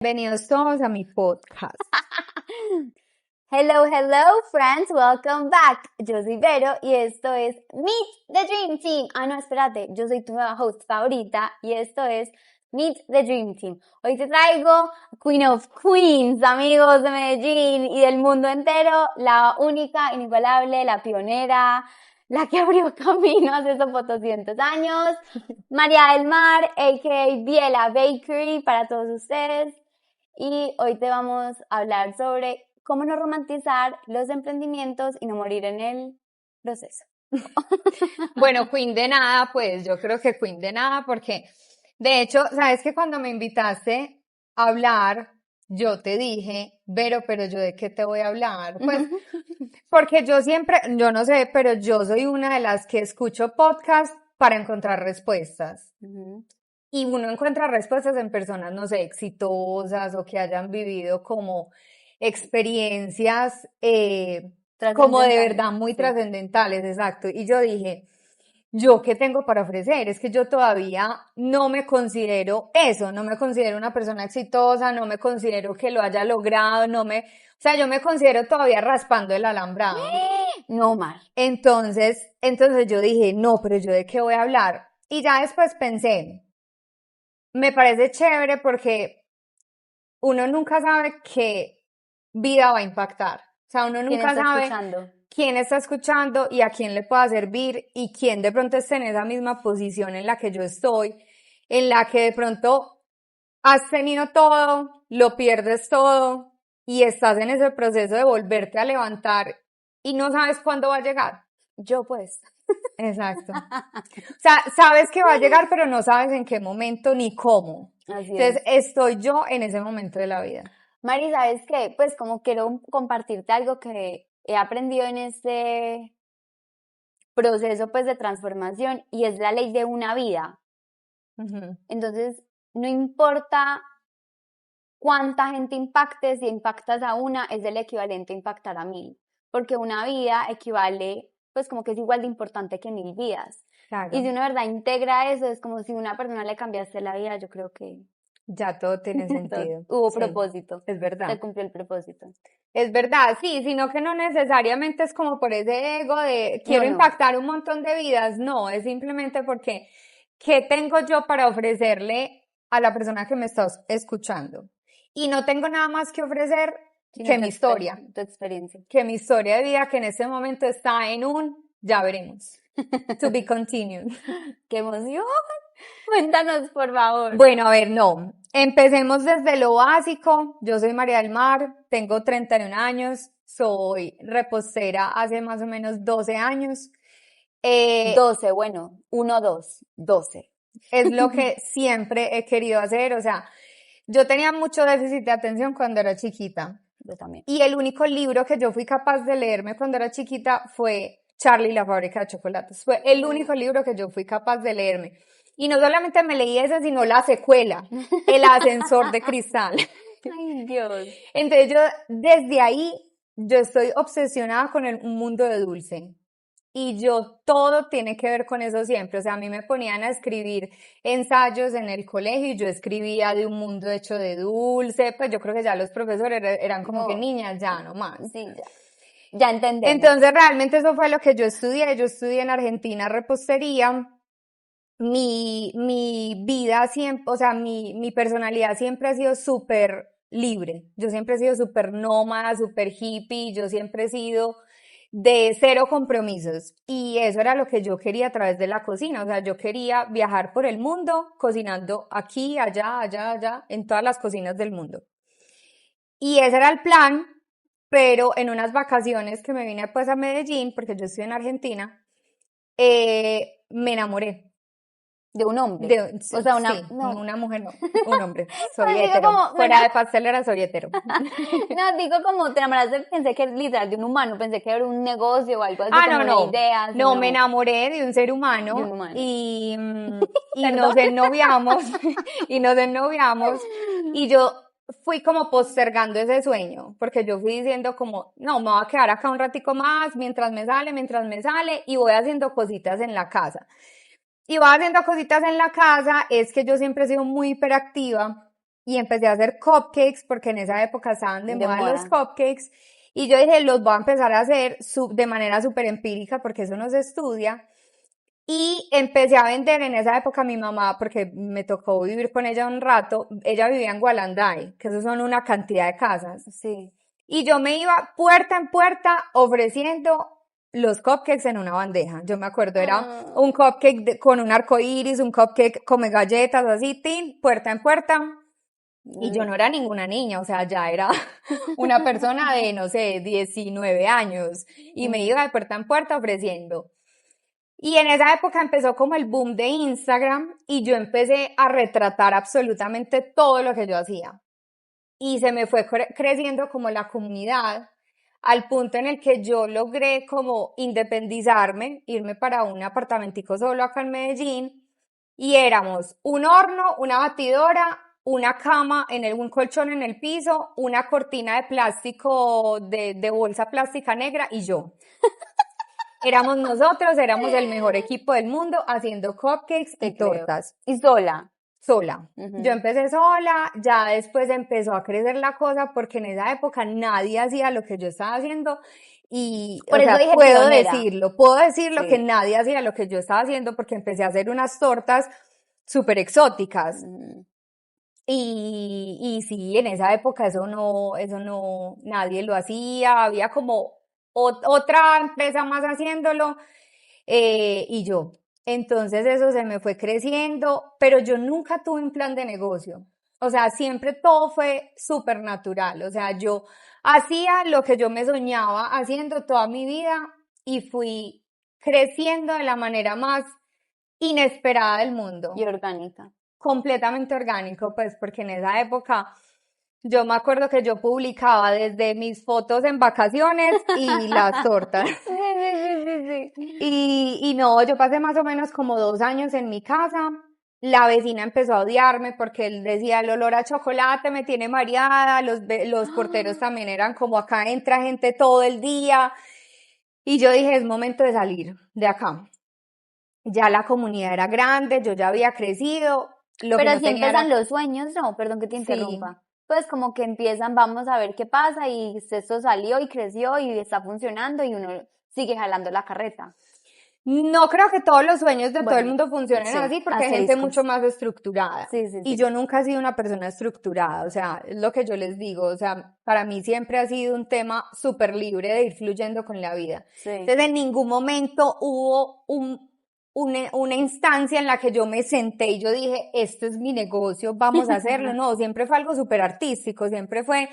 Bienvenidos todos a mi podcast. Hello, friends, welcome back. Yo soy Vero y esto es Meet the Dream Team. No, espérate, yo soy tu nueva host favorita y esto es Meet the Dream Team. Hoy te traigo Queen of Queens, amigos de Medellín y del mundo entero, la única, inigualable, la pionera, la que abrió camino hace esos 200 años, María del Mar, a.k.a. Biela Bakery, para todos ustedes. Y hoy te vamos a hablar sobre cómo no romantizar los emprendimientos y no morir en el proceso. Bueno, Queen de nada, pues yo creo que Queen de nada, porque de hecho, sabes que cuando me invitaste a hablar, yo te dije, Vero, pero yo de qué te voy a hablar, pues porque yo siempre, yo no sé, pero yo soy una de las que escucho podcasts para encontrar respuestas. Y uno encuentra respuestas en personas, no sé, exitosas o que hayan vivido como experiencias como de verdad muy trascendentales, exacto. Y yo dije, ¿yo qué tengo para ofrecer? Es que yo todavía no me considero eso, no me considero una persona exitosa, no me considero que lo haya logrado, o sea, yo me considero todavía raspando el alambrado. No mal. Entonces yo dije, no, pero ¿yo de qué voy a hablar? Y ya después pensé, me parece chévere porque uno nunca sabe qué vida va a impactar. O sea, uno nunca sabe quién está escuchando y a quién le pueda servir y quién de pronto esté en esa misma posición en la que yo estoy, en la que de pronto has tenido todo, lo pierdes todo y estás en ese proceso de volverte a levantar y no sabes cuándo va a llegar. Yo pues. Exacto. O sea, sabes que va a llegar, pero no sabes en qué momento ni cómo. Así Entonces, estoy yo en ese momento de la vida. Mari, ¿sabes qué? Pues como quiero compartirte algo que he aprendido en este proceso pues de transformación y es la ley de una vida. Entonces, no importa cuánta gente impactes, si impactas a una, es el equivalente a impactar a 1000, porque una vida equivale, pues como que es igual de importante que 1000 vidas. Claro. Y si uno de verdad integra eso, es como si a una persona le cambiaste la vida, yo creo que ya todo tiene sentido. Hubo propósito. Es verdad. Se cumplió el propósito. Es verdad, sí, sino que no necesariamente es como por ese ego de quiero impactar un montón de vidas, no, es simplemente porque ¿qué tengo yo para ofrecerle a la persona que me está escuchando? Y no tengo nada más que ofrecer que mi historia, tu experiencia. Que mi historia de vida que en este momento está en ya veremos. To be continued. ¡Qué emoción! Cuéntanos, por favor. Bueno, a ver, no. Empecemos desde lo básico. Yo soy María del Mar, tengo 31 años, soy repostera hace más o menos 12 años. 12, bueno, 1, 2, 12. Es lo que siempre he querido hacer, o sea, yo tenía mucho déficit de atención cuando era chiquita. Yo también. Y el único libro que yo fui capaz de leerme cuando era chiquita fue Charlie y la fábrica de chocolates. Fue el único libro que yo fui capaz de leerme. Y no solamente me leí ese, sino la secuela, El ascensor de cristal. Ay, Dios. Entonces yo, desde ahí, yo estoy obsesionada con un mundo de dulce. Y yo, todo tiene que ver con eso siempre. O sea, a mí me ponían a escribir ensayos en el colegio y yo escribía de un mundo hecho de dulce. Pues yo creo que ya los profesores eran como que niñas, ya no más. Sí, ya entendemos. Entonces, realmente eso fue lo que yo estudié. Yo estudié en Argentina repostería. Mi vida siempre, o sea, mi personalidad siempre ha sido súper libre. Yo siempre he sido súper nómada, súper hippie. Yo siempre he sido de cero compromisos. Y eso era lo que yo quería a través de la cocina. O sea, yo quería viajar por el mundo cocinando aquí, allá, en todas las cocinas del mundo. Y ese era el plan, pero en unas vacaciones que me vine pues a Medellín, porque yo estoy en Argentina, me enamoré. ¿De un hombre? O sea, una mujer no, un hombre. Soy hetero. Fuera de pastelera soy hetero. No, digo como te enamoraste, pensé que literal de un humano, pensé que era un negocio o algo así como no. de ideas. No, me enamoré de un ser humano. Y nos ennoviamos, y yo fui como postergando ese sueño, porque yo fui diciendo como, no, me voy a quedar acá un ratico más, mientras me sale, y voy haciendo cositas en la casa. Y voy haciendo cositas en la casa, es que yo siempre he sido muy hiperactiva y empecé a hacer cupcakes porque en esa época estaban de De moda los moda. cupcakes y yo dije, los voy a empezar a hacer de manera súper empírica porque eso no se estudia. Y empecé a vender en esa época a mi mamá, porque me tocó vivir con ella un rato. Ella vivía en Gualanday, que eso son una cantidad de casas. Sí. Y yo me iba puerta en puerta ofreciendo los cupcakes en una bandeja. Yo me acuerdo, era Ah, un cupcake con un arco iris, un cupcake come galletas, así, tin, puerta en puerta. Y yo no era ninguna niña, o sea, ya era una persona de, no sé, 19 años. Y me iba de puerta en puerta ofreciendo. Y en esa época empezó como el boom de Instagram y yo empecé a retratar absolutamente todo lo que yo hacía. Y se me fue creciendo como la comunidad al punto en el que yo logré como independizarme, irme para un apartamentico solo acá en Medellín y éramos un horno, una batidora, una cama un colchón en el piso, una cortina de plástico de bolsa plástica negra y yo. Éramos nosotros, éramos el mejor equipo del mundo haciendo cupcakes te y creo. tortas Y sola. sola. Yo Ujú. empecé sola, ya después empezó a crecer la cosa porque en esa época nadie hacía lo que yo estaba haciendo y, Por o eso sea, dije pionera. puedo decirlo que Sí. nadie hacía lo que yo estaba haciendo porque empecé a hacer unas tortas súper exóticas. Ujú. Y sí, en esa época eso no, nadie lo hacía, había como otra empresa más haciéndolo, y yo. Entonces eso se me fue creciendo, pero yo nunca tuve un plan de negocio. O sea, siempre todo fue súper natural. O sea, yo hacía lo que yo me soñaba haciendo toda mi vida y fui creciendo de la manera más inesperada del Y mundo, orgánica. completamente orgánico, pues porque en esa época yo me acuerdo que yo publicaba desde mis fotos en vacaciones y las tortas. Sí, sí, sí, sí, sí. Y no, yo pasé más o menos como 2 años en mi casa. La vecina empezó a odiarme porque él decía, el olor a chocolate me tiene mareada, los porteros también eran como acá entra gente todo el día. Y yo dije, es momento de salir de acá. Ya la comunidad era grande, yo ya había crecido, lo que Pero no si tenía empiezan era, los sueños, no, perdón que te sí, interrumpa. Pues como que empiezan, vamos a ver qué pasa y esto salió y creció y está funcionando y uno sigue jalando la carreta. no creo que todos los sueños de todo el Bueno, mundo funcionen sí, así porque hay gente mucho asteriscos. más estructurada. Sí, sí, Y sí. yo nunca he sido una persona estructurada, o sea, es lo que yo les digo, o sea, para mí siempre ha sido un tema súper libre de ir fluyendo con la vida. Sí. Entonces, en ningún momento hubo una instancia en la que yo me senté y yo dije, esto es mi negocio, vamos a hacerlo. No, siempre fue algo súper artístico, siempre fue,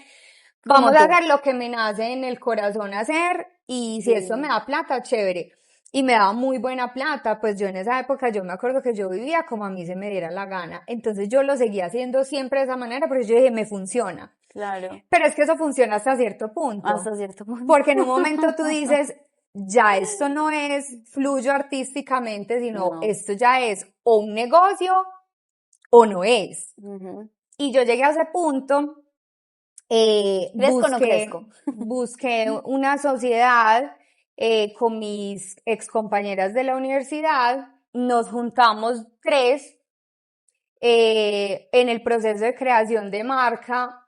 vamos Como a tú. hacer lo que me nace en el corazón hacer y si eso me Sí. da plata, chévere. Y me daba muy buena plata, pues yo en esa época yo me acuerdo que yo vivía como a mí se me diera la gana. Entonces yo lo seguía haciendo siempre de esa manera, pero yo dije, me funciona. Claro, Pero es que eso funciona hasta cierto punto, hasta cierto punto. porque en un momento tú dices, ya esto no es fluyo artísticamente, sino No. esto ya es o un negocio o no es. Ujú. Y yo llegué a ese punto, ¿Crezco o no crezco? busqué una sociedad con mis excompañeras de la universidad, nos juntamos tres en el proceso de creación de marca,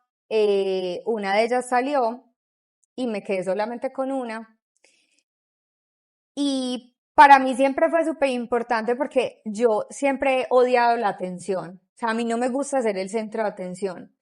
una de ellas salió y me quedé solamente con una. Y para mí siempre fue súper importante porque yo siempre he odiado la atención. O sea, a mí no me gusta ser el centro de atención.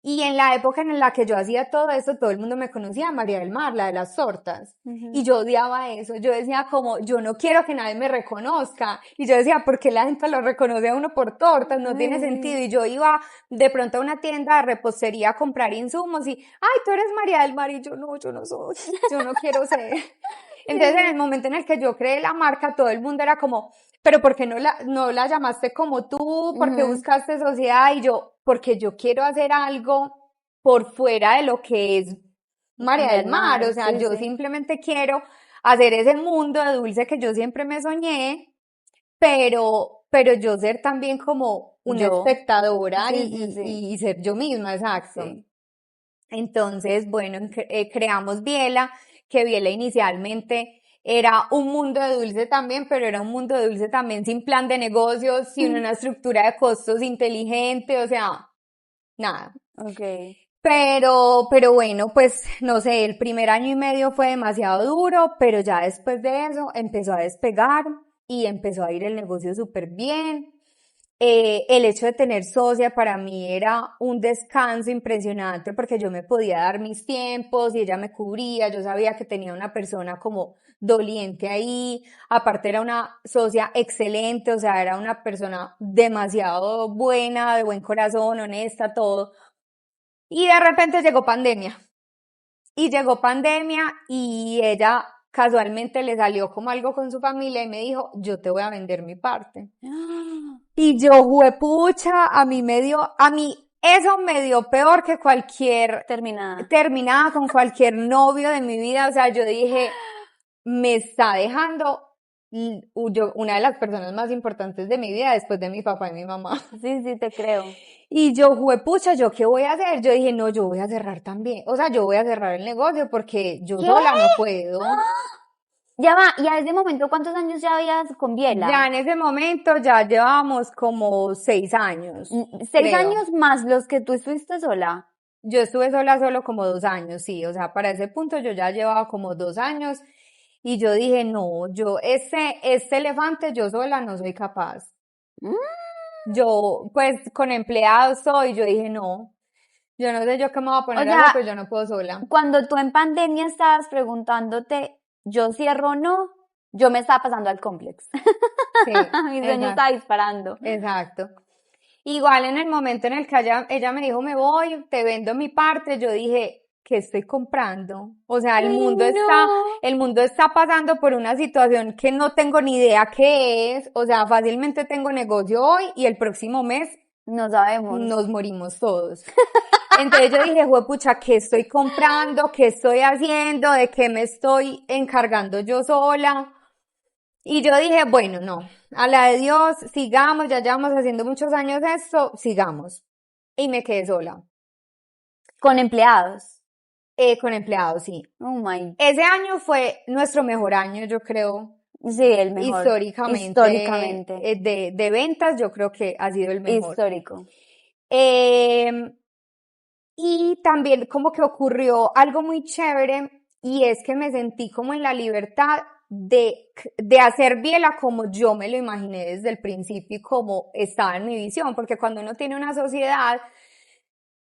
Y en la época en la que yo hacía todo eso, todo el mundo me conocía, María del Mar, la de las tortas. Y Ujú. yo odiaba eso. Yo decía como, yo no quiero que nadie me reconozca. Y yo decía, ¿por qué la gente lo reconoce a uno por tortas? No tiene sentido. Y yo iba de pronto a una tienda de repostería a comprar insumos y, ay, tú eres María del Mar. Y yo no soy, yo no quiero ser. Entonces, en el momento en el que yo creé la marca, todo el mundo era como, pero ¿por qué no la llamaste como tú? ¿Por qué Ujú. buscaste sociedad? Y yo, porque yo quiero hacer algo por fuera de lo que es María María del del Mar. O Mar, sea, sí, yo sí. simplemente quiero hacer ese mundo de dulce que yo siempre me soñé, pero yo ser también como una Yo. espectadora Sí, sí, sí. y ser yo misma, exacto. Sí. Entonces, bueno, creamos Biela, que Biela inicialmente era un mundo de dulce también, pero era un mundo de dulce también sin plan de negocios, sin una estructura de costos inteligente, o sea, nada. Ok. Pero bueno, pues no sé, el primer año y medio fue demasiado duro, pero ya después de eso empezó a despegar y empezó a ir el negocio súper bien. El hecho de tener socia para mí era un descanso impresionante porque yo me podía dar mis tiempos y ella me cubría, yo sabía que tenía una persona como doliente ahí, aparte era una socia excelente, o sea, era una persona demasiado buena, de buen corazón, honesta, todo. Y de repente llegó pandemia. Y llegó pandemia y ella casualmente le salió como algo con su familia y me dijo, yo te voy a vender mi parte. Y yo, juepucha, a mí eso me dio peor que cualquier Terminada. terminada con cualquier novio de mi vida. O sea, yo dije, me está dejando una de las personas más importantes de mi vida después de mi papá y mi mamá. Sí, sí, te creo. Y yo, juepucha, ¿yo qué voy a hacer? Yo dije, no, yo voy a cerrar también. O sea, yo voy a cerrar el negocio porque yo ¿Qué? sola no puedo. Ya va, y a ese momento, ¿cuántos años ya habías con Ya Biela? en ese momento ya llevábamos como 6 años, 6 años creo. más los que tú estuviste sola. Yo estuve sola solo como 2 años, sí. O sea, para ese punto yo ya llevaba como 2 años y yo dije, no, este elefante yo sola no soy capaz. Mm. Yo, pues, con empleados soy, yo dije, no, yo no sé yo qué me voy a O poner a hacer, sea, pues yo no puedo sola. cuando tú en pandemia estabas preguntándote, ¿yo cierro o no? Yo me estaba pasando al complex. Sí, Mi sueño estaba exacto, disparando. exacto. Igual en el momento en el que ella me dijo, me voy, te vendo mi parte, yo dije, ¿qué estoy comprando? O sea, Uy, no. el mundo está pasando por una situación que no tengo ni idea qué es. O sea, fácilmente tengo negocio hoy y el próximo mes No sabemos. nos morimos todos. Entonces yo dije, pucha, ¿qué estoy comprando? ¿Qué estoy haciendo? ¿De qué me estoy encargando yo sola? Y yo dije, bueno, no, a la de Dios, sigamos, ya llevamos haciendo muchos años esto, sigamos. Y me quedé sola, Con empleados. con empleados, sí. Oh my. Ese año fue nuestro mejor año, yo creo, Sí, el mejor. históricamente, Históricamente. de ventas, yo creo que ha sido el mejor. Histórico. Eh, y también como que ocurrió algo muy chévere y es que me sentí como en la libertad de hacer biela como yo me lo imaginé desde el principio y como estaba en mi visión, porque cuando uno tiene una sociedad,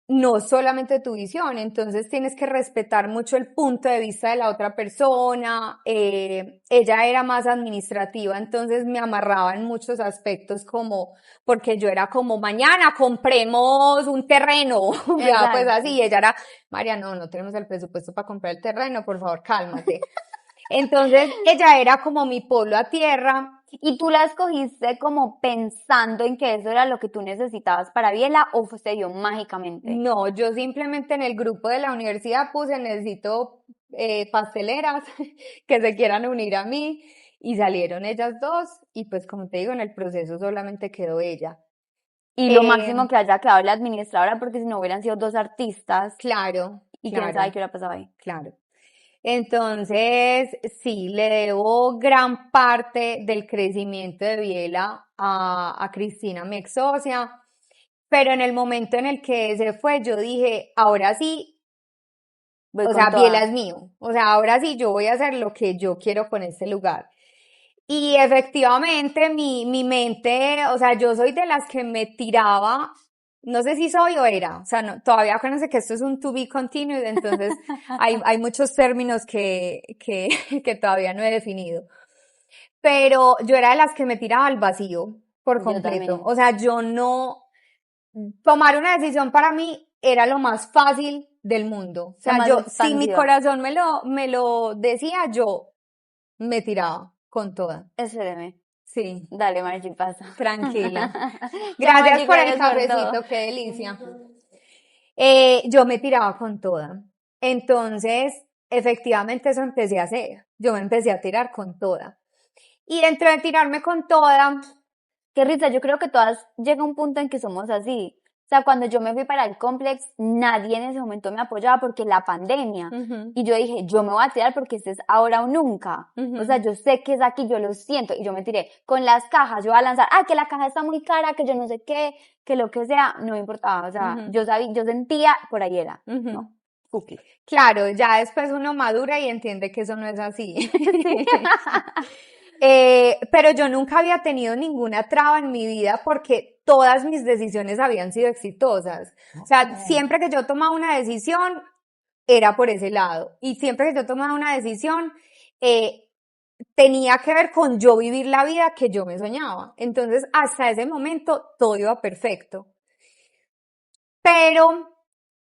no solamente tu visión, entonces tienes que respetar mucho el punto de vista de la otra persona. Ella era más administrativa, entonces me amarraba en muchos aspectos como, porque yo era como, mañana compremos un terreno, o sea, pues Exacto. así, ella era, María, no, no tenemos el presupuesto para comprar el terreno, por favor, cálmate. Entonces, ella era como mi polo a tierra. ¿Y tú la escogiste como pensando en que eso era lo que tú necesitabas para Biela o se dio mágicamente? No, yo simplemente en el grupo de la universidad puse, necesito pasteleras que se quieran unir a mí y salieron ellas dos y pues como te digo, en el proceso solamente quedó ella. Y lo Eh, máximo que haya quedado la administradora, porque si no hubieran sido dos artistas claro, y quién sabe claro, qué hubiera pasado ahí. claro. Entonces, sí, le debo gran parte del crecimiento de Biela a Cristina, mi ex socia, pero en el momento en el que se fue, yo dije, ahora sí, Voy o con sea, Biela es toda. mío. O sea, ahora sí yo voy a hacer lo que yo quiero con este lugar. Y efectivamente mi mente, o sea, yo soy de las que me tiraba, no sé si soy o era, o sea, no, todavía acuérdense que esto es un to be continued, entonces hay muchos términos que todavía no he definido. Pero yo era de las que me tiraba al vacío por Yo completo. también. O sea, yo no, tomar una decisión para mí era lo más fácil del mundo. O La sea, más yo, si mi expansiva. corazón me lo decía, yo me tiraba con toda. Espéreme. Sí, Dale, Marchi, pasa. tranquila. Chao, Gracias Marchi, por el gracias por todo. cafecito, qué delicia. Yo me tiraba con toda. Entonces, efectivamente eso empecé a hacer. Yo me empecé a tirar con toda. Y dentro de tirarme con toda, Qué risa, yo creo que todas llega un punto en que somos así. O sea, cuando yo me fui para el complex, nadie en ese momento me apoyaba porque la pandemia. Y yo dije, yo me voy a tirar porque este es ahora o nunca. O sea, yo sé que es aquí, yo lo siento. Y yo me tiré con las cajas, yo voy a lanzar, que la caja está muy cara, que yo no sé qué, que lo que sea, no me importaba. O sea, yo sabía, yo sentía, por ahí era, ¿no? Cookie. Claro, ya después uno madura y entiende que eso no es así. Pero yo nunca había tenido ninguna traba en mi vida porque todas mis decisiones habían sido exitosas. O sea, siempre que yo tomaba una decisión, era por ese lado. Y siempre que yo tomaba una decisión, tenía que ver con yo vivir la vida que yo me soñaba. Entonces, hasta ese momento, todo iba perfecto. Pero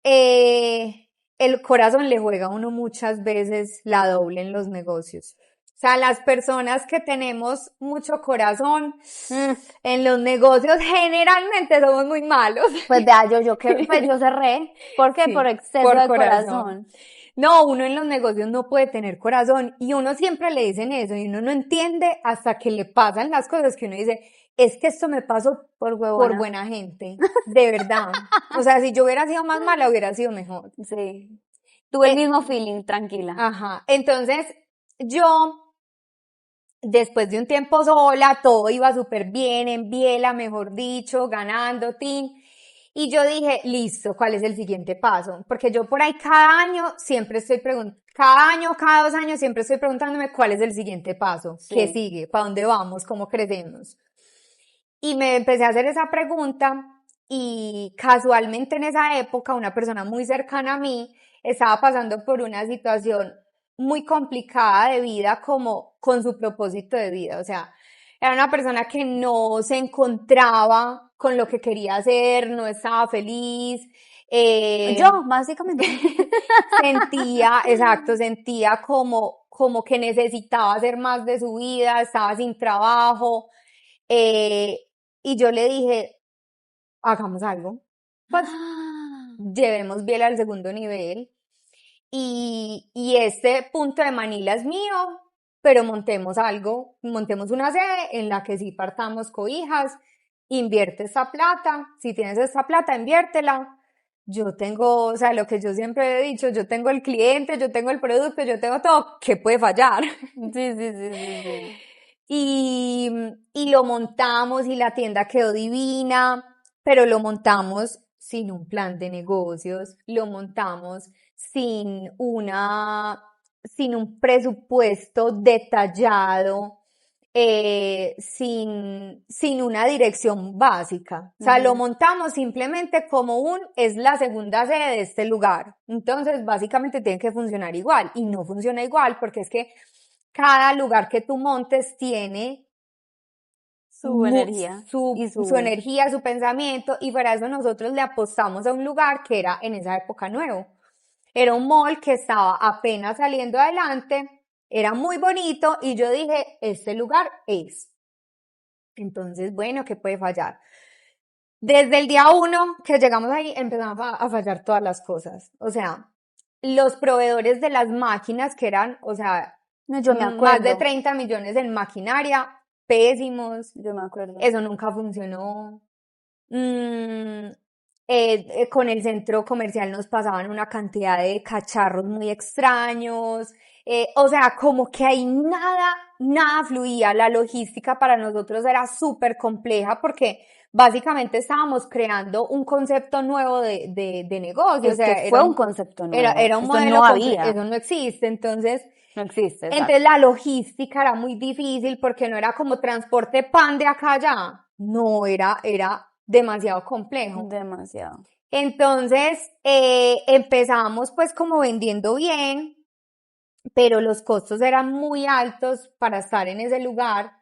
el corazón le juega a uno muchas veces la doble en los negocios. O sea, las personas que tenemos mucho corazón en los negocios generalmente somos muy malos. Pues vea, pues yo cerré. ¿Por qué? Sí, por exceso por de corazón. No, uno en los negocios no puede tener corazón y uno siempre le dicen eso y uno no entiende hasta que le pasan las cosas que uno dice, es que esto me pasó por buena gente, de verdad. O sea, si yo hubiera sido más mala, hubiera sido mejor. Sí. Tuve el mismo feeling, tranquila. Ajá. Entonces, yo, después de un tiempo sola, todo iba súper bien, en biela, mejor dicho, ganando, tin. Y yo dije, listo, ¿cuál es el siguiente paso? Porque yo por ahí cada año siempre estoy preguntando, cada año, cada 2 años siempre estoy preguntándome cuál es el siguiente paso, Sí. qué sigue, para dónde vamos, cómo crecemos. Y me empecé a hacer esa pregunta y casualmente en esa época una persona muy cercana a mí estaba pasando por una situación muy complicada de vida como con su propósito de vida. O sea, era una persona que no se encontraba con lo que quería hacer, no estaba feliz. Yo, básicamente. Sentía como que necesitaba hacer más de su vida, estaba sin trabajo. Y yo le dije, hagamos algo. Pues llevemos Biel al segundo nivel. Y este punto de Manila es mío, pero montemos algo, montemos una sede en la que sí partamos cobijas, invierte esa plata, si tienes esa plata, inviértela. Yo tengo, o sea, lo que yo siempre he dicho, yo tengo el cliente, yo tengo el producto, yo tengo todo, ¿qué puede fallar? Sí. Y lo montamos y la tienda quedó divina, pero lo montamos sin un plan de negocios, lo montamos sin un presupuesto detallado, sin una dirección básica. O sea, lo montamos simplemente como es la segunda sede de este lugar. Entonces, básicamente tiene que funcionar igual y no funciona igual porque es que cada lugar que tú montes tiene su energía. Su energía, su pensamiento, y para eso nosotros le apostamos a un lugar que era en esa época nuevo. Era un mall que estaba apenas saliendo adelante, era muy bonito y yo dije, este lugar es. Entonces, bueno, ¿qué puede fallar? Desde el día 1 que llegamos ahí empezaron a fallar todas las cosas. O sea, los proveedores de las máquinas que eran, o sea, yo me acuerdo. más de 30 millones en maquinaria, pésimos. Yo me acuerdo. Eso nunca funcionó. Con el centro comercial nos pasaban una cantidad de cacharros muy extraños. O sea, como que ahí nada fluía. La logística para nosotros era súper compleja porque básicamente estábamos creando un concepto nuevo de negocio. O sea, fue un concepto nuevo. Era un modelo no había. Eso no existe. Entonces, no existe. Exacto. Entonces la logística era muy difícil porque no era como transporte pan de acá allá. No, era demasiado complejo. Demasiado. Entonces empezamos pues como vendiendo bien, pero los costos eran muy altos para estar en ese lugar.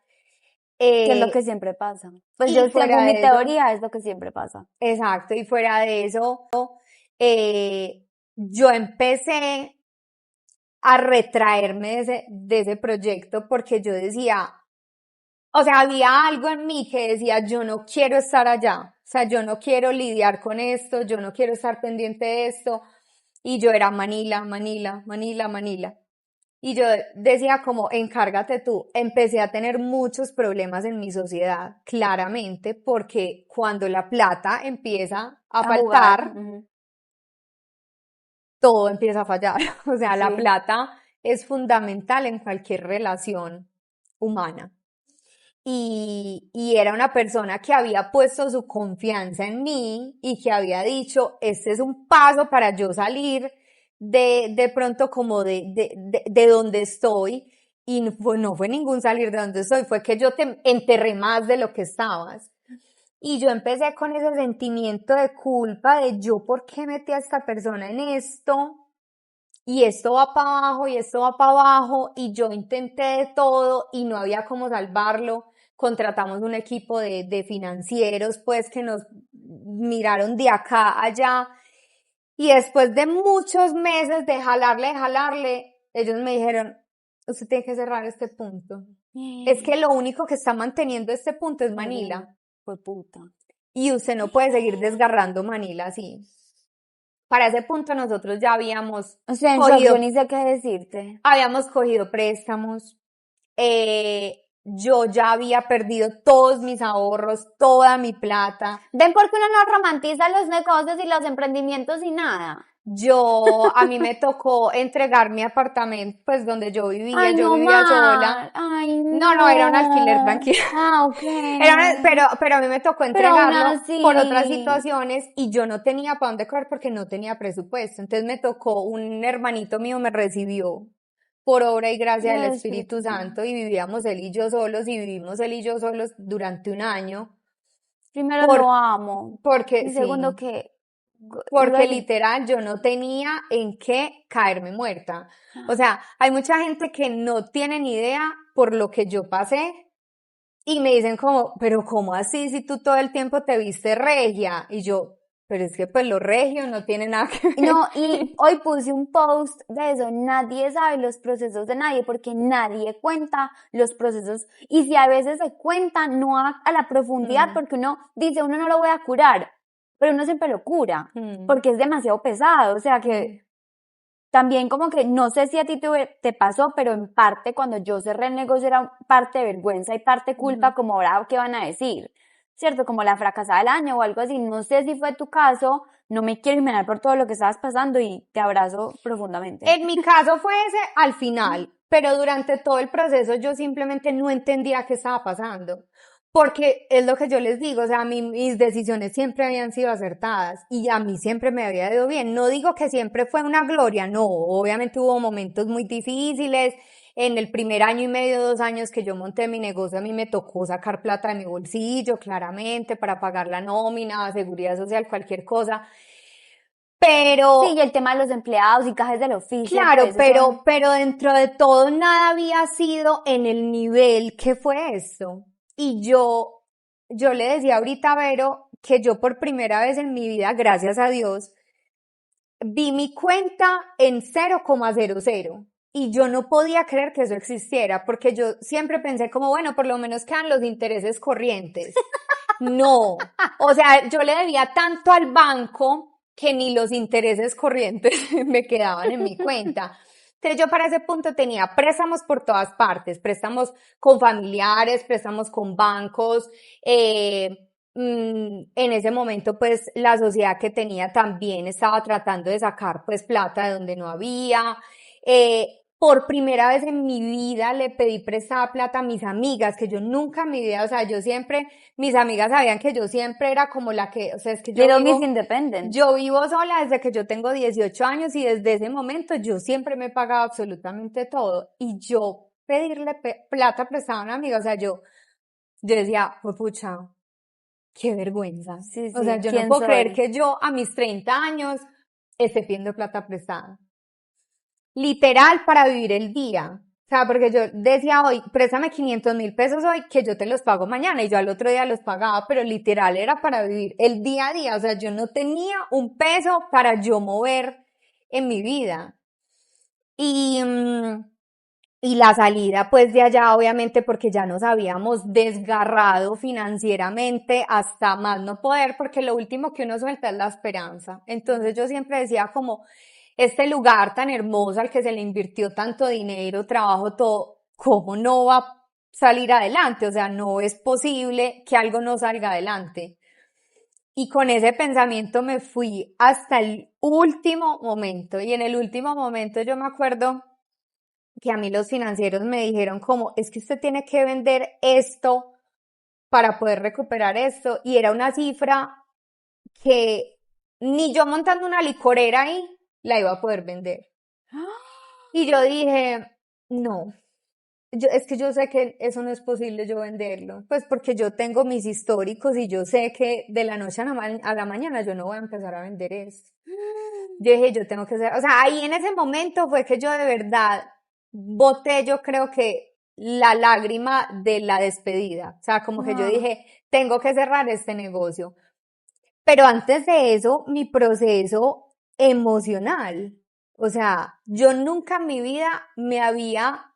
Que es lo que siempre pasa. Pues yo, según mi teoría, es lo que siempre pasa. Exacto, y fuera de eso, yo empecé a retraerme de ese proyecto porque yo decía, o sea, había algo en mí que decía, yo no quiero estar allá, o sea, yo no quiero lidiar con esto, yo no quiero estar pendiente de esto, y yo era Manila. Y yo decía como, encárgate tú. Empecé a tener muchos problemas en mi sociedad, claramente, porque cuando la plata empieza a A jugar. faltar, todo empieza a fallar. O sea, la Sí. plata es fundamental en cualquier relación humana. Y era una persona que había puesto su confianza en mí y que había dicho, este es un paso para yo salir de pronto como de donde estoy. Y no fue ningún salir de donde estoy, fue que yo te enterré más de lo que estabas. Y yo empecé con ese sentimiento de culpa de yo, ¿por qué metí a esta persona en esto? Y esto va para abajo y esto va para abajo y yo intenté de todo y no había cómo salvarlo. Contratamos un equipo de financieros pues que nos miraron de acá a allá y después de muchos meses de jalarle, ellos me dijeron, usted tiene que cerrar este punto. Es que lo único que está manteniendo este punto es Manila Fue puta. y usted no puede seguir desgarrando Manila así. Para ese punto nosotros ya habíamos O sea, en shock, yo ni sé qué decirte. cogido préstamos, yo ya había perdido todos mis ahorros, toda mi plata. ¿Ven por qué uno no romantiza los negocios y los emprendimientos y nada? A mí me tocó entregar mi apartamento, pues donde yo vivía, Ay, yo no vivía mal. sola. Ay, No, era un alquiler, no. tranquila. Ah, ok. Pero a mí me tocó Pero aún entregarlo por otras así. situaciones y yo no tenía para dónde coger porque no tenía presupuesto. Entonces me tocó, un hermanito mío me recibió por obra y gracia del Del Espíritu Espíritu Santo. Santo y vivíamos él y yo solos y vivimos él y yo solos durante un año. Primero Por, lo amo. porque Y segundo sí, que iba a porque decir, literal yo no tenía en qué caerme muerta. O sea, hay mucha gente que no tiene ni idea por lo que yo pasé y me dicen como, pero ¿cómo así si tú todo el tiempo te viste regia? Y yo, pero es que pues lo regio no tiene nada que ver. no, y hoy puse un post de eso, nadie sabe los procesos de nadie porque nadie cuenta los procesos y si a veces se cuentan no a la profundidad Mm, porque uno dice uno no lo voy a curar, pero uno siempre lo cura mm, porque es demasiado pesado, o sea mm. que también como que no sé si a ti te pasó, pero en parte cuando yo cerré el negocio era parte vergüenza y parte culpa Ujú. como ahora qué van a decir, ¿cierto? Como la fracasada del año o algo así. No sé si fue tu caso, no me quiero imaginar por todo lo que estabas pasando y te abrazo profundamente. En mi caso fue ese al final, pero durante todo el proceso yo simplemente no entendía qué estaba pasando. Porque es lo que yo les digo, o sea, mis decisiones siempre habían sido acertadas y a mí siempre me había ido bien. No digo que siempre fue una gloria, no, obviamente hubo momentos muy difíciles. En el primer año y medio, 2 años que yo monté mi negocio, a mí me tocó sacar plata de mi bolsillo, claramente, para pagar la nómina, seguridad social, cualquier cosa. Pero Sí, y el tema de los empleados y cajes del oficio, claro, pues eso. pero dentro de todo nada había sido en el nivel que fue esto. Y yo le decía ahorita a Vero que yo por primera vez en mi vida, gracias a Dios, vi mi cuenta en 0,00. Y yo no podía creer que eso existiera, porque yo siempre pensé como, bueno, por lo menos quedan los intereses corrientes. No, o sea, yo le debía tanto al banco que ni los intereses corrientes me quedaban en mi cuenta. Entonces yo para ese punto tenía préstamos por todas partes, préstamos con familiares, préstamos con bancos. En ese momento pues la sociedad que tenía también estaba tratando de sacar pues plata de donde no había. Por primera vez en mi vida le pedí prestada plata a mis amigas, que yo nunca en mi vida, o sea, yo siempre mis amigas sabían que yo siempre era como la que, o sea, es que Little Miss Independent. yo vivo sola desde que yo tengo 18 años y desde ese momento yo siempre me he pagado absolutamente todo. Y yo pedirle plata prestada a una amiga, o sea, yo decía, pues pucha, qué vergüenza. Sí, O sea, sí, yo no ¿quién puedo creer soy? que yo a mis 30 años esté pidiendo plata prestada. Literal para vivir el día. O sea, porque yo decía hoy, préstame 500.000 pesos hoy que yo te los pago mañana y yo al otro día los pagaba, pero literal era para vivir el día a día. O sea, yo no tenía un peso para yo mover en mi vida. Y, y la salida pues de allá obviamente porque ya nos habíamos desgarrado financieramente hasta más no poder porque lo último que uno suelta es la esperanza. Entonces yo siempre decía como, este lugar tan hermoso al que se le invirtió tanto dinero, trabajo, todo, ¿cómo no va a salir adelante? O sea, no es posible que algo no salga adelante. Y con ese pensamiento me fui hasta el último momento. Y en el último momento yo me acuerdo que a mí los financieros me dijeron como, es que usted tiene que vender esto para poder recuperar esto. Y era una cifra que ni yo montando una licorera ahí la iba a poder vender. Y yo dije, no, es que yo sé que eso no es posible yo venderlo, pues porque yo tengo mis históricos y yo sé que de la noche a la mañana yo no voy a empezar a vender eso. Yo dije, yo tengo que ser, o sea, ahí en ese momento fue que yo de verdad boté, yo creo que la lágrima de la despedida, o sea, como que yo Ah, dije, tengo que cerrar este negocio. Pero antes de eso, mi proceso emocional, o sea, yo nunca en mi vida me había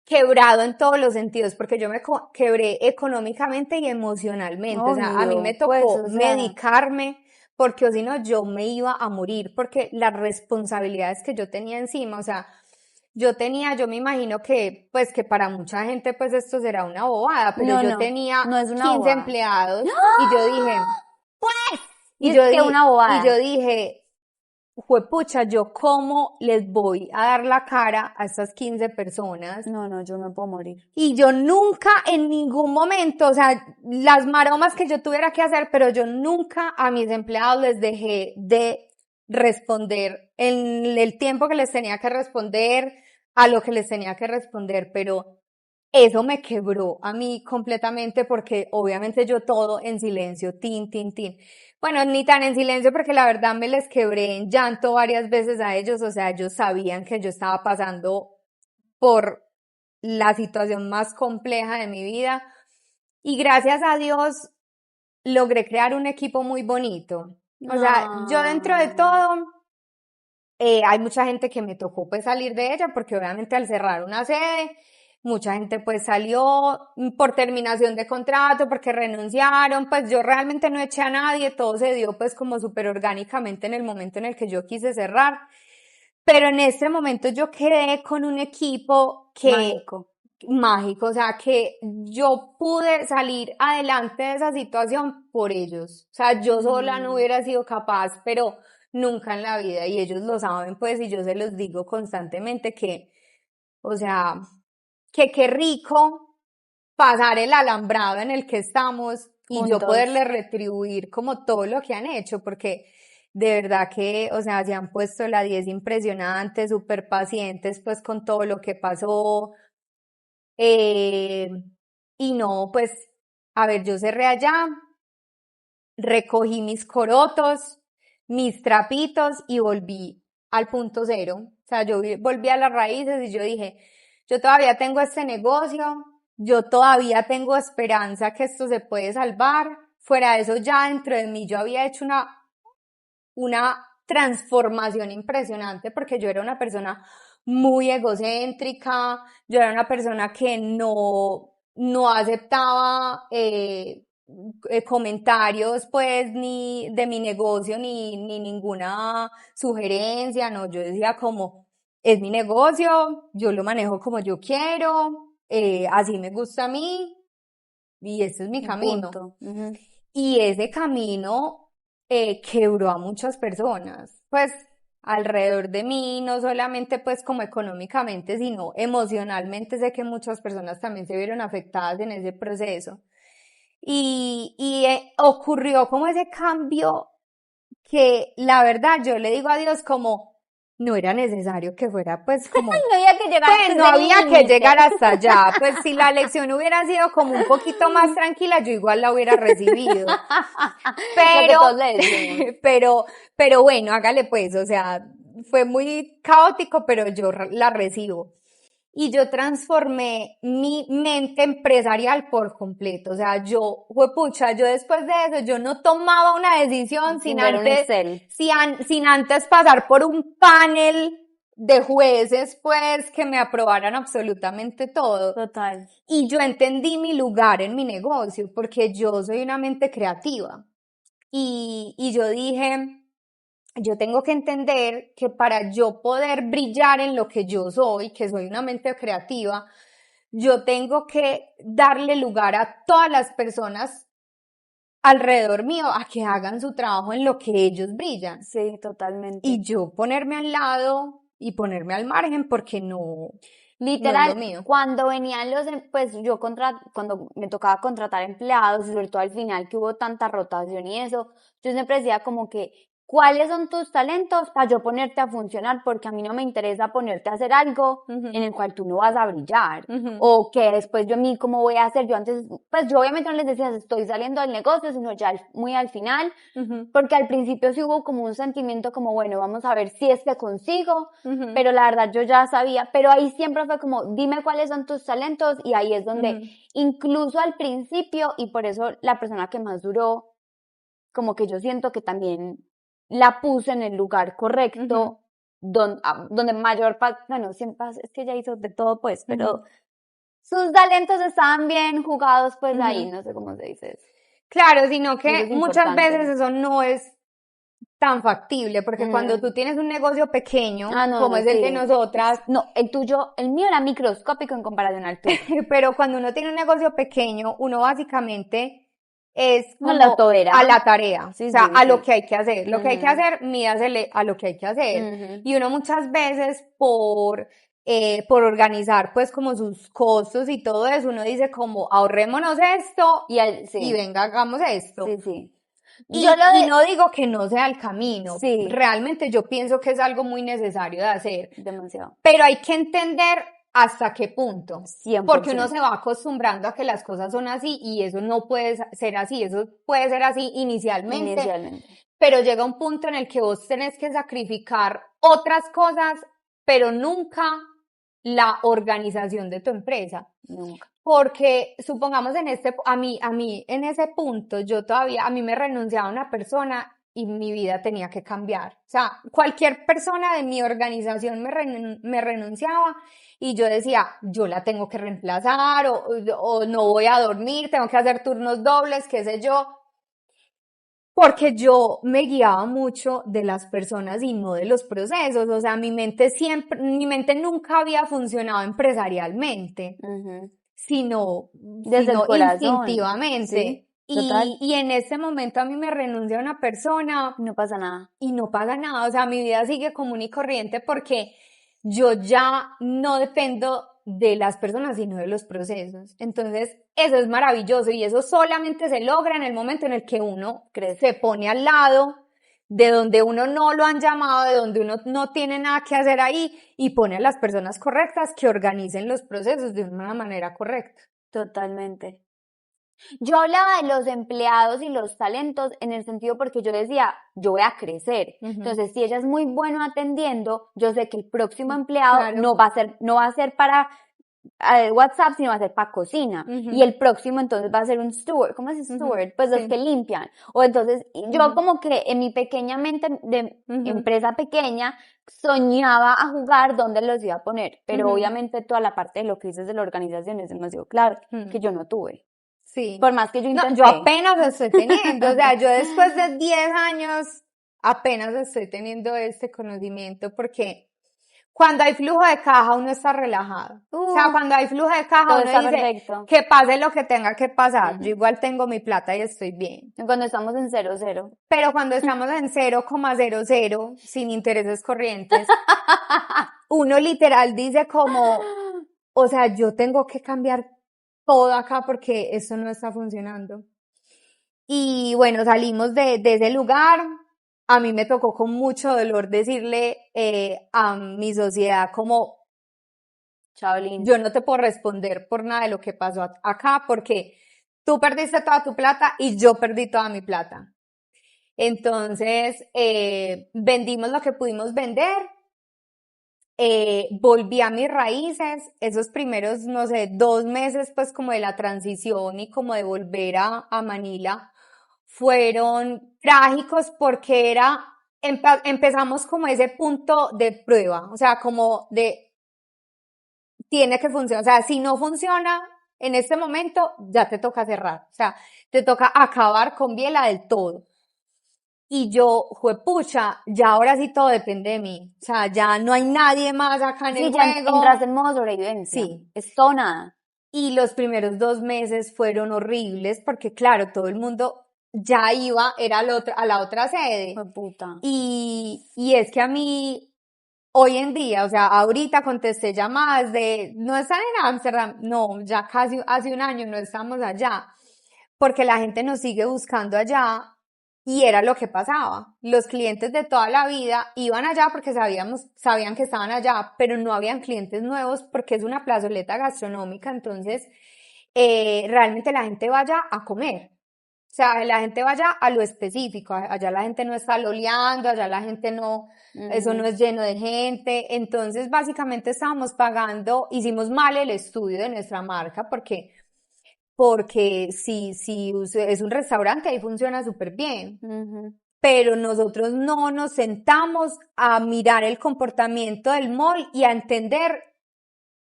quebrado en todos los sentidos, porque yo me quebré económicamente y emocionalmente, o sea, a mí me obvio, pues, tocó o sea, medicarme, porque o si no yo me iba a morir, porque las responsabilidades que yo tenía encima, o sea, yo me imagino que, pues que para mucha gente, pues esto será una bobada, pero no, yo no, tenía no es una 15 bobada. empleados y yo dije, Y es que una y yo bobada. dije, juepucha, ¿yo cómo les voy a dar la cara a estas 15 personas? No, no, yo me puedo morir. Y yo nunca en ningún momento, o sea, las maromas que yo tuviera que hacer, pero yo nunca a mis empleados les dejé de responder en el tiempo que les tenía que responder, a lo que les tenía que responder, pero eso me quebró a mí completamente porque obviamente yo todo en silencio, tin, tin, tin. Bueno, ni tan en silencio porque la verdad me les quebré en llanto varias veces a ellos, o sea, ellos sabían que yo estaba pasando por la situación más compleja de mi vida y gracias a Dios logré crear un equipo muy bonito. O sea, yo dentro de No. todo, hay mucha gente que me tocó pues salir de ella porque obviamente al cerrar una sede, mucha gente pues salió por terminación de contrato, porque renunciaron, pues yo realmente no eché a nadie, todo se dio pues como súper orgánicamente en el momento en el que yo quise cerrar. Pero en este momento yo quedé con un equipo que Mágico. mágico, o sea, que yo pude salir adelante de esa situación por ellos. O sea, yo sola no Mm, hubiera sido capaz, pero nunca en la vida, y ellos lo saben, pues, y yo se los digo constantemente que, o sea, que qué rico pasar el alambrado en el que estamos y yo juntos. poderle retribuir como todo lo que han hecho, porque de verdad que, o sea, se han puesto la 10 impresionante, súper pacientes, pues, con todo lo que pasó, eh, y no, pues, a ver, yo cerré allá, recogí mis corotos, mis trapitos y volví al punto cero. O sea, yo volví a las raíces y yo dije, yo todavía tengo este negocio, yo todavía tengo esperanza que esto se puede salvar. Fuera de eso, ya dentro de mí yo había hecho una transformación impresionante porque yo era una persona muy egocéntrica, yo era una persona que no aceptaba comentarios pues ni de mi negocio ni ninguna sugerencia, no, yo decía como es mi negocio, yo lo manejo como yo quiero, así me gusta a mí y ese es mi Y camino. punto. Ujú. Y ese camino quebró a muchas personas, pues alrededor de mí, no solamente pues como económicamente, sino emocionalmente, sé que muchas personas también se vieron afectadas en ese proceso. Y ocurrió como ese cambio que la verdad yo le digo a Dios como no era necesario que fuera pues como No había que llegar pues hasta no ese había que límite. llegar hasta allá, pues si la lección hubiera sido como un poquito más tranquila, yo igual la hubiera recibido. Lo que Pero, todos le decimos. pero bueno, hágale pues, o sea, fue muy caótico, pero yo la recibo. Y yo transformé mi mente empresarial por completo. O sea, pucha, yo después de eso, yo no tomaba una decisión Sin ver un Excel. sin antes pasar por un panel de jueces, pues, que me aprobaran absolutamente todo. Total. Y yo entendí mi lugar en mi negocio, porque yo soy una mente creativa. Y yo dije, yo tengo que entender que para yo poder brillar en lo que yo soy, que soy una mente creativa, yo tengo que darle lugar a todas las personas alrededor mío a que hagan su trabajo en lo que ellos brillan. Sí, totalmente. Y yo ponerme al lado y ponerme al margen porque no es Literal, lo mío. cuando venían pues yo cuando me tocaba contratar empleados, y sobre todo al final que hubo tanta rotación y eso, yo siempre decía como que, ¿cuáles son tus talentos para yo ponerte a funcionar? Porque a mí no me interesa ponerte a hacer algo en el cual tú no vas a brillar. O que después yo a mí, ¿cómo voy a hacer? Yo antes, pues yo obviamente no les decía, estoy saliendo del negocio, sino ya muy al final, porque al principio sí hubo como un sentimiento como, bueno, vamos a ver si es que consigo, pero la verdad yo ya sabía, pero ahí siempre fue como, dime cuáles son tus talentos, y ahí es donde, incluso al principio, y por eso la persona que más duró, como que yo siento que también la puse en el lugar correcto, donde mayor parte, bueno, siempre es que ella hizo de todo pues, pero sus talentos estaban bien jugados pues ahí, no sé cómo se dice eso. Claro, sino Eso que es muchas importante. veces eso no es tan factible, porque cuando tú tienes un negocio pequeño, como es el de sí. nosotras, No, el mío era microscópico en comparación al tuyo. pero cuando uno tiene un negocio pequeño, uno básicamente es No, la como tobera. a la tarea, Sí, o sea, sí, a sí. lo que hay que hacer. Lo que hay que hacer, mídasele a lo que hay que hacer. Y uno muchas veces por organizar pues como sus costos y todo eso, uno dice como ahorrémonos esto Sí. y venga, hagamos esto. Sí, sí. Y, Yo lo y no digo que no sea el camino, Sí. realmente yo pienso que es algo muy necesario de hacer, Demasiado. pero hay que entender hasta qué punto, 100%. porque uno se va acostumbrando a que las cosas son así y eso no puede ser así, eso puede ser así inicialmente, pero llega un punto en el que vos tenés que sacrificar otras cosas, pero nunca la organización de tu empresa. Nunca. Porque supongamos a mí en ese punto, a mí me renunciaba una persona y mi vida tenía que cambiar. O sea, cualquier persona de mi organización me renunciaba y yo decía, yo la tengo que reemplazar o no voy a dormir, tengo que hacer turnos dobles, qué sé yo. Porque yo me guiaba mucho de las personas y no de los procesos. O sea, mi mente nunca había funcionado empresarialmente, sino Desde el corazón. instintivamente. Sí, total. Y en ese momento a mí me renuncia una persona. No pasa nada. Y no paga nada. O sea, mi vida sigue común y corriente porque yo ya no dependo de las personas, sino de los procesos. Entonces, eso es maravilloso y eso solamente se logra en el momento en el que uno se pone al lado de donde uno no lo han llamado, de donde uno no tiene nada que hacer ahí y pone a las personas correctas que organicen los procesos de una manera correcta. Totalmente. Yo hablaba de los empleados y los talentos en el sentido porque yo decía, yo voy a crecer. Entonces, si ella es muy bueno atendiendo, yo sé que el próximo empleado no va a ser para WhatsApp, sino va a ser para cocina. Y el próximo entonces va a ser un steward. ¿Cómo es steward? Pues los que limpian. O entonces, yo como que en mi pequeña mente de empresa pequeña, soñaba a jugar dónde los iba a poner. Pero obviamente toda la parte de lo que dices de la organización es demasiado claro, que yo no tuve. Sí. Por más que yo intenté. No, yo apenas lo estoy teniendo, o sea, yo después de 10 años apenas estoy teniendo este conocimiento porque cuando hay flujo de caja uno está relajado. O sea, cuando hay flujo de caja uno dice perfecto. que pase lo que tenga que pasar. Yo igual tengo mi plata y estoy bien. Cuando estamos en 0,0. Pero cuando estamos en 0,00 sin intereses corrientes, uno literal dice como, o sea, yo tengo que cambiar todo acá porque esto no está funcionando. Y bueno, salimos de ese lugar. A mí me tocó con mucho dolor decirle a mi sociedad como, Chaolín. yo no te puedo responder por nada de lo que pasó acá porque tú perdiste toda tu plata y yo perdí toda mi plata. Entonces, vendimos lo que pudimos vender. Volví a mis raíces, esos primeros, no sé, 2 meses pues como de la transición y como de volver a Manila fueron trágicos porque empezamos como ese punto de prueba, o sea, como de tiene que funcionar, o sea, si no funciona en este momento ya te toca cerrar, o sea, te toca acabar con Biela del todo. Y yo, juepucha, ya ahora sí todo depende de mí. O sea, ya no hay nadie más acá en Sí, el ya juego. entras en modo sobrevivencia. Sí. Es todo o nada. Y los primeros 2 meses fueron horribles porque, claro, todo el mundo ya iba, era a la otra sede. Fue puta. Y es que a mí, hoy en día, o sea, ahorita contesté llamadas no están en Ámsterdam, no, ya casi hace un año no estamos allá, porque la gente nos sigue buscando allá y era lo que pasaba. Los clientes de toda la vida iban allá porque sabían que estaban allá, pero no habían clientes nuevos porque es una plazoleta gastronómica, entonces realmente la gente vaya a comer. O sea, la gente vaya a lo específico, allá la gente no está loleando, allá la gente no, eso no es lleno de gente, entonces básicamente estábamos pagando, hicimos mal el estudio de nuestra marca porque si es un restaurante ahí funciona súper bien, pero nosotros no nos sentamos a mirar el comportamiento del mall y a entender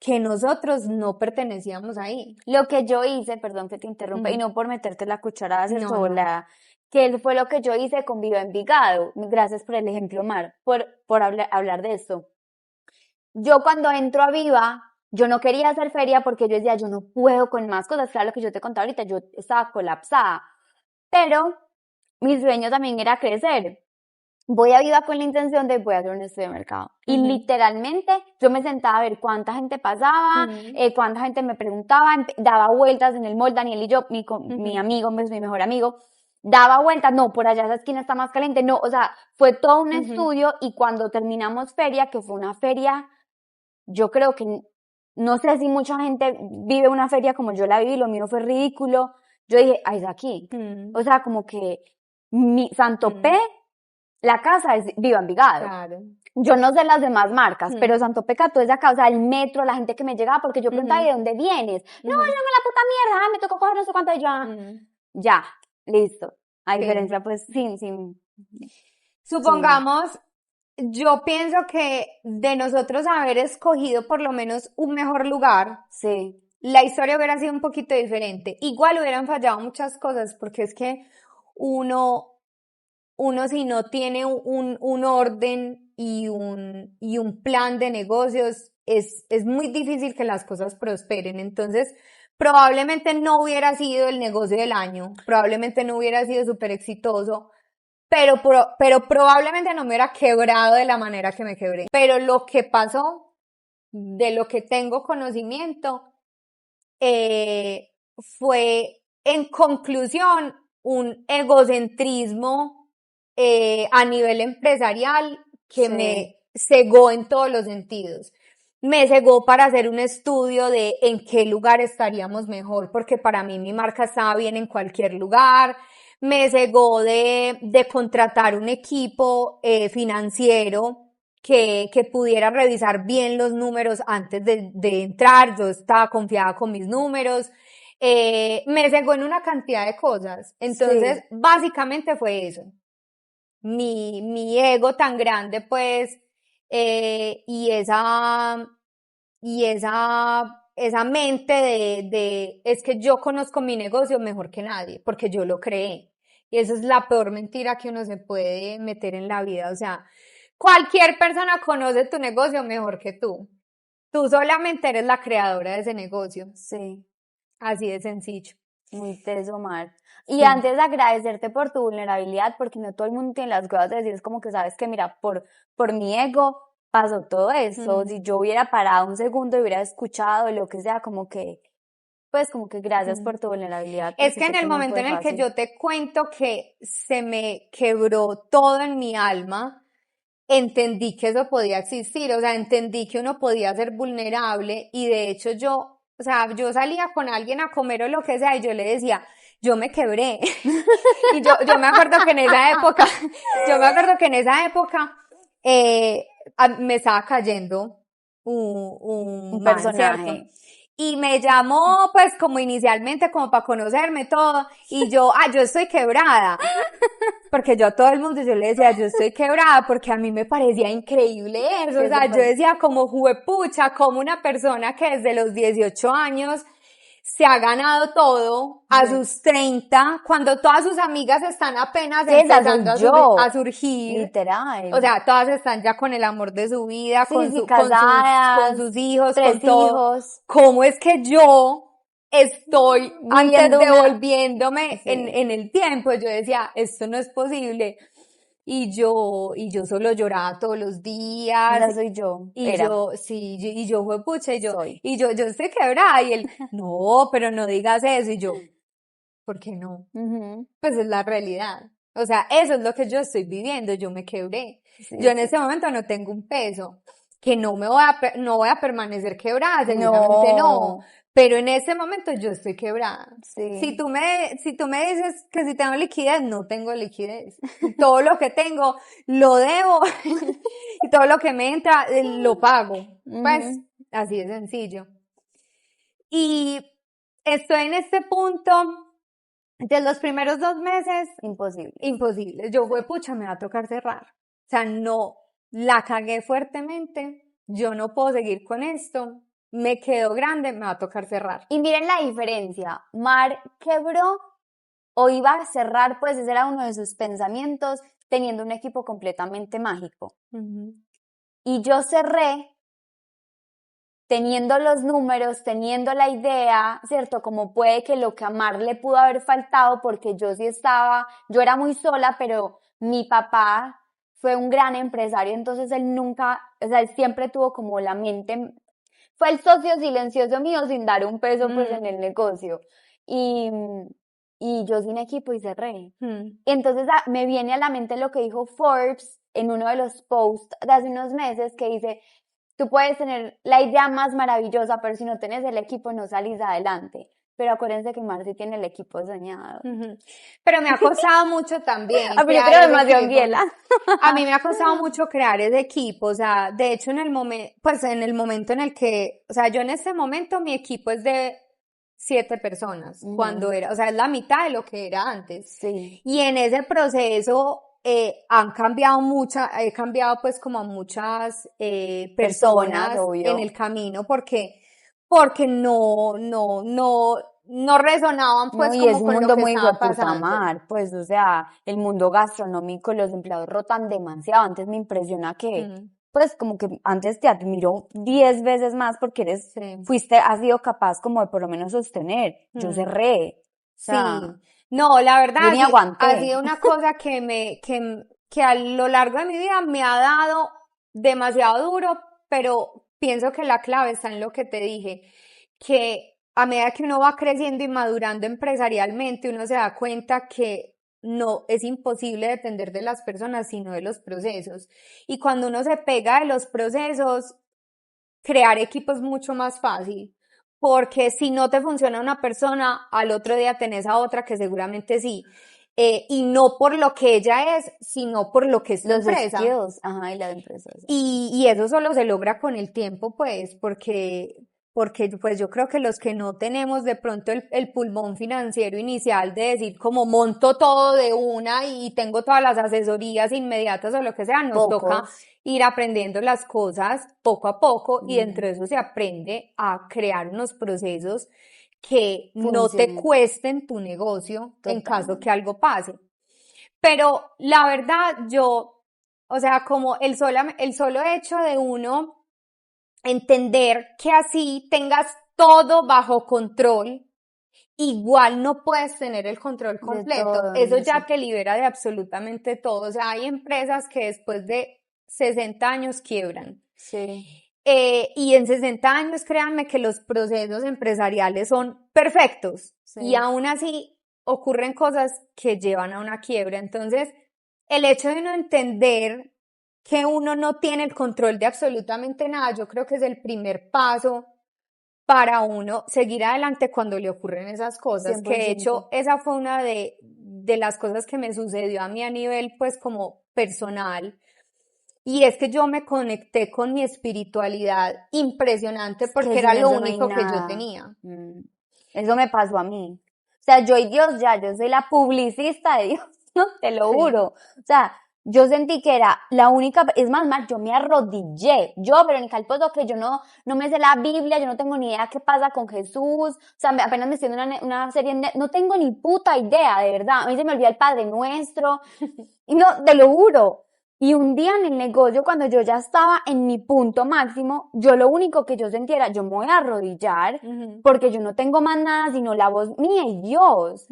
que nosotros no pertenecíamos ahí. Lo que yo hice, perdón que te interrumpa, y no por meterte la cucharada hacer sola, que fue lo que yo hice con Viva Envigado. Gracias por el ejemplo, Mar, por hablar de esto. Yo cuando entro a Viva, yo no quería hacer feria porque yo decía, yo no puedo con más cosas. Claro, lo que yo te contaba ahorita, yo estaba colapsada. Pero mi sueño también era crecer. Voy a Viva con la intención de voy a hacer un estudio de mercado. Y literalmente yo me sentaba a ver cuánta gente pasaba, cuánta gente me preguntaba, daba vueltas en el mall, Daniel y yo, mi amigo, mi mejor amigo, daba vueltas, no, por allá esa esquina está más caliente, no, o sea, fue todo un estudio y cuando terminamos feria, que fue una feria, yo creo que, no sé si mucha gente vive una feria como yo la viví, lo mío fue ridículo, yo dije, ay, es aquí. O sea, como que Santopé, la casa es Viva Envigado. Claro. Yo no sé las demás marcas, pero Santopé Cató es acá, o sea, el metro, la gente que me llegaba, porque yo preguntaba, ¿de dónde vienes? No, no, la puta mierda, me tocó coger no sé cuánto, y yo, ya, listo. A diferencia, pues, sin. Supongamos, yo pienso que de nosotros haber escogido por lo menos un mejor lugar, Sí. la historia hubiera sido un poquito diferente. Igual hubieran fallado muchas cosas, porque es que uno si no tiene un orden y un plan de negocios, es muy difícil que las cosas prosperen. Entonces, probablemente no hubiera sido el negocio del año, probablemente no hubiera sido súper exitoso, pero probablemente no me hubiera quebrado de la manera que me quebré. Pero lo que pasó, de lo que tengo conocimiento, fue, en conclusión, un egocentrismo a nivel empresarial que me cegó en todos los sentidos. Me cegó para hacer un estudio de en qué lugar estaríamos mejor, porque para mí mi marca estaba bien en cualquier lugar. Me cegó de contratar un equipo financiero que pudiera revisar bien los números antes de entrar. Yo estaba confiada con mis números. Me cegó en una cantidad de cosas. Entonces, básicamente fue eso. Mi ego tan grande, pues, y esa mente es que yo conozco mi negocio mejor que nadie, porque yo lo creé. Y esa es la peor mentira que uno se puede meter en la vida. O sea, cualquier persona conoce tu negocio mejor que tú. Tú solamente eres la creadora de ese negocio. Sí. Así de sencillo. Muy teso, Mar. Y antes de agradecerte por tu vulnerabilidad, porque no todo el mundo tiene las cosas de decir, es como que sabes que, mira, por mi ego pasó todo eso. Si yo hubiera parado un segundo y hubiera escuchado lo que sea, como que, pues como que gracias por tu vulnerabilidad. Es que en el momento en el que yo te cuento que se me quebró todo en mi alma, entendí que eso podía existir, o sea, entendí que uno podía ser vulnerable y de hecho yo salía con alguien a comer o lo que sea y yo le decía, yo me quebré. Y yo me acuerdo que en esa época, me estaba cayendo un personaje. Y me llamó, pues, como inicialmente, como para conocerme todo, y yo estoy quebrada. Porque yo a todo el mundo, yo le decía, yo estoy quebrada, porque a mí me parecía increíble eso. O sea, yo decía como juepucha, como una persona que desde los 18 años se ha ganado todo a Sí. sus 30, cuando todas sus amigas están apenas Sí, esa empezando soy yo, a surgir. O literal. sea, todas están ya con el amor de su vida, Sí, sí, con casadas, sus hijos, 3 con todo. hijos, ¿Cómo es que yo estoy antes viviendo una... devolviéndome Sí, en el tiempo? Yo decía, esto no es posible. Y yo solo lloraba todos los días. esa soy yo, era, Sí, y yo fue pucha, soy. yo estoy quebrada. Y él, no, pero no digas eso. Y yo, ¿por qué no? Ujú. Pues es la realidad. O sea, eso es lo que yo estoy viviendo. Yo me quebré. Yo Sí, en sí. este momento no tengo un peso. Que no voy a permanecer quebrada, seguramente no. No, Pero en este momento yo estoy quebrada. sí. Si tú me dices que si tengo liquidez, no tengo liquidez. Todo lo que tengo lo debo y todo lo que me entra lo pago. Pues Ujú. así de sencillo. Y estoy en este punto de los primeros 2 meses, Imposible. imposible. Yo fue, pucha, me va a tocar cerrar. O sea, no, la cagué fuertemente. Yo no puedo seguir con esto. Me quedo grande, me va a tocar cerrar. Y miren la diferencia. Mar quebró o iba a cerrar, pues ese era uno de sus pensamientos, teniendo un equipo completamente mágico. Ujú. Y yo cerré teniendo los números, teniendo la idea, ¿cierto? Como puede que lo que a Mar le pudo haber faltado, porque yo sí estaba, yo era muy sola, pero mi papá fue un gran empresario, entonces él nunca, o sea, él siempre tuvo como la mente, fue el socio silencioso mío sin dar un peso pues en el negocio. Y, y yo sin equipo y cerré. Mm. Y entonces me viene a la mente lo que dijo Forbes en uno de los posts de hace unos meses que dice, tú puedes tener la idea más maravillosa, pero si no tienes el equipo no salís adelante. Pero acuérdense que Marcy tiene el equipo soñado. Ujú. Pero me ha costado mucho también Ah, pero yo crear creo ese demasiado en equipo. Biela. A mí me ha costado mucho crear ese equipo, o sea, de hecho en el momento, pues en el momento en el que, o sea, yo en este momento mi equipo es de 7 personas, cuando Ujú. era, o sea, es la mitad de lo que era antes. Sí, Y en ese proceso han cambiado he cambiado pues como a muchas personas, personas en el obvio. camino porque no resonaban No, pues y es como un con lo mundo que muy estaba hijueputa, pasando. Mar, pues, o sea, el mundo gastronómico, los empleados rotan demasiado. Antes me impresiona que, Mm, pues, como que antes te admiro 10 veces más porque sí. has sido capaz como de por lo menos sostener. Yo Mm. cerré, o sea, Sí, no, la yo verdad ni sí, ha aguanté. sido una cosa que a lo largo de mi vida me ha dado demasiado duro, pero pienso que la clave está en lo que te dije, que a medida que uno va creciendo y madurando empresarialmente, uno se da cuenta que no es imposible depender de las personas, sino de los procesos. Y cuando uno se pega de los procesos, crear equipo es mucho más fácil, porque si no te funciona una persona, al otro día tenés a otra que seguramente sí, y no por lo que ella es, sino por lo que es tu Los empresa. skills, ajá, y las empresas. Y eso solo se logra con el tiempo, pues, porque pues yo creo que los que no tenemos de pronto el pulmón financiero inicial de decir como monto todo de una y tengo todas las asesorías inmediatas o lo que sea, nos toca Pocos. ir aprendiendo las cosas poco a poco y dentro Mm, de eso se aprende a crear unos procesos que no te funcionen. cuesten tu negocio en caso Total. que algo pase. Pero la verdad, o sea, como el solo hecho de uno entender que así tengas todo bajo control, igual no puedes tener el control De completo. todo, Eso no ya sé. te libera de absolutamente todo. O sea, hay empresas que después de 60 años quiebran. Sí, Y en 60 años, créanme que los procesos empresariales son perfectos y sí. aún así ocurren cosas que llevan a una quiebra. Entonces, el hecho de no entender que uno no tiene el control de absolutamente nada, yo creo que es el primer paso para uno seguir adelante cuando le ocurren esas cosas, cien por que de hecho ciento esa fue una de las cosas que me sucedió a mí a nivel pues como personal y es que yo me conecté con mi espiritualidad impresionante Es que porque era sin lo eso no hay único que yo nada. tenía. Mm. Eso me pasó a mí. O sea, yo y Dios ya, yo soy la publicista de Dios, no te lo Sí. juro. O sea, yo sentí que era la única, es más, yo me arrodillé, yo, Verónica Alpozo, que yo no me sé la Biblia, yo no tengo ni idea qué pasa con Jesús, o sea, apenas me estoy viendo una serie, no tengo ni puta idea, de verdad, a mí se me olvida el Padre Nuestro, y no, te lo juro. Y un día en el negocio, cuando yo ya estaba en mi punto máximo, yo lo único que yo sentía era, yo me voy a arrodillar, porque yo no tengo más nada sino la voz mía y Dios.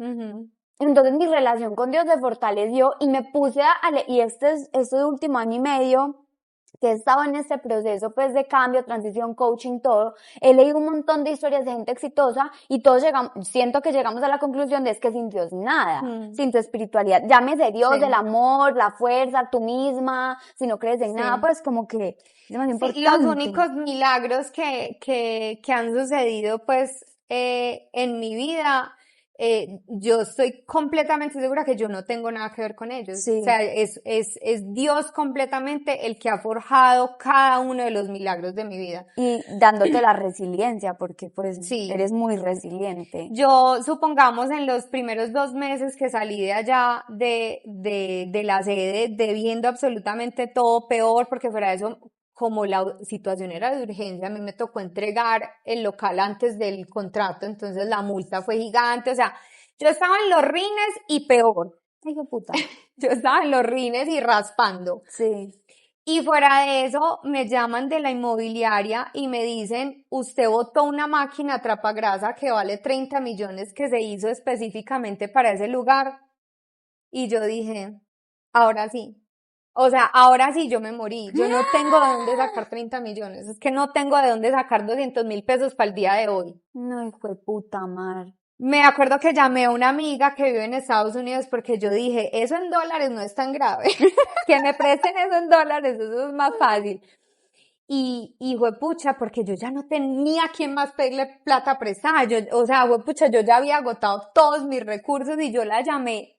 Entonces mi relación con Dios se fortaleció y me puse y este último año y medio que he estado en este proceso pues de cambio, transición, coaching, todo, he leído un montón de historias de gente exitosa y todos siento que llegamos a la conclusión de es que sin Dios nada, sin tu espiritualidad, llámese Dios, Sí. el amor, la fuerza, tú misma, si no crees en nada, pues como que es demasiado importante. Los únicos milagros que han sucedido pues en mi vida, yo estoy completamente segura que yo no tengo nada que ver con ellos. Sí. O sea, es Dios completamente el que ha forjado cada uno de los milagros de mi vida. Y dándote la resiliencia, porque pues Sí. eres muy resiliente. Yo, supongamos, en los primeros 2 meses que salí de allá, de la sede, debiendo absolutamente todo, peor, porque fuera de eso, como la situación era de urgencia, a mí me tocó entregar el local antes del contrato, entonces la multa fue gigante, o sea, yo estaba en los rines y peor. Ay, qué puta. Yo estaba en los rines y raspando. Sí. Y fuera de eso, me llaman de la inmobiliaria y me dicen, usted botó una máquina trapagrasa que vale 30 millones que se hizo específicamente para ese lugar. Y yo dije, ahora sí. O sea, ahora sí yo me morí. Yo no tengo de dónde sacar 30 millones. Es que no tengo de dónde sacar 200.000 pesos para el día de hoy. No, hijo de puta madre. Me acuerdo que llamé a una amiga que vive en Estados Unidos porque yo dije, eso en dólares no es tan grave. Que me presten eso en dólares, eso es más fácil. Y juepucha, porque yo ya no tenía a quién más pedirle plata prestada. O sea, juepucha, yo ya había agotado todos mis recursos y yo la llamé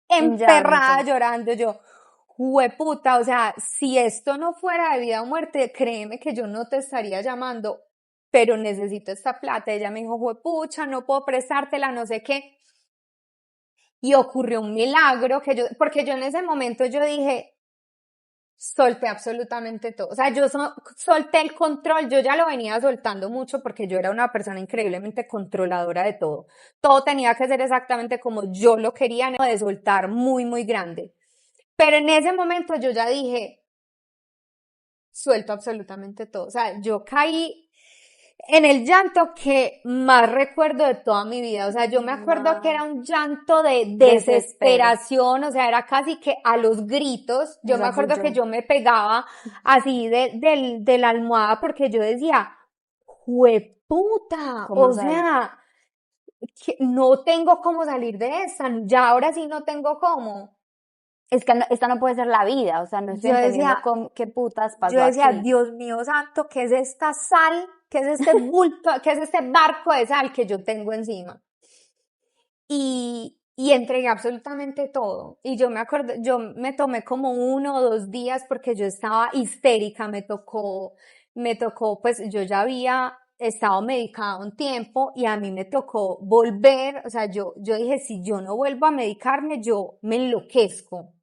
emperrada llorando. Yo, jueputa, o sea, si esto no fuera de vida o muerte, créeme que yo no te estaría llamando, pero necesito esta plata. Ella me dijo, juepucha, no puedo prestártela, no sé qué. Y ocurrió un milagro porque yo en ese momento yo dije, solté absolutamente todo. O sea, yo solté el control, yo ya lo venía soltando mucho porque yo era una persona increíblemente controladora de todo. Todo tenía que ser exactamente como yo lo quería, no de soltar muy, muy grande. Pero en ese momento yo ya dije, suelto absolutamente todo. O sea, yo caí en el llanto que más recuerdo de toda mi vida. O sea, yo me acuerdo que era un llanto de desesperación, o sea, era casi que a los gritos. Yo me acuerdo que yo me pegaba así de la almohada porque yo decía, ¡jueputa! O sea, que no tengo cómo salir de esta, ya ahora sí no tengo cómo. Es que esta no puede ser la vida, o sea, no estoy entendiendo qué putas pasó. Yo decía, aquí. Dios mío santo, ¿qué es esta sal? ¿Qué es este bulto? ¿Qué es este barco de sal que yo tengo encima? Y entregué absolutamente todo. Y yo me acuerdo, yo me tomé como 1 o 2 días porque yo estaba histérica, me tocó, pues yo ya había estado medicada un tiempo y a mí me tocó volver, o sea, yo dije, si yo no vuelvo a medicarme, yo me enloquezco.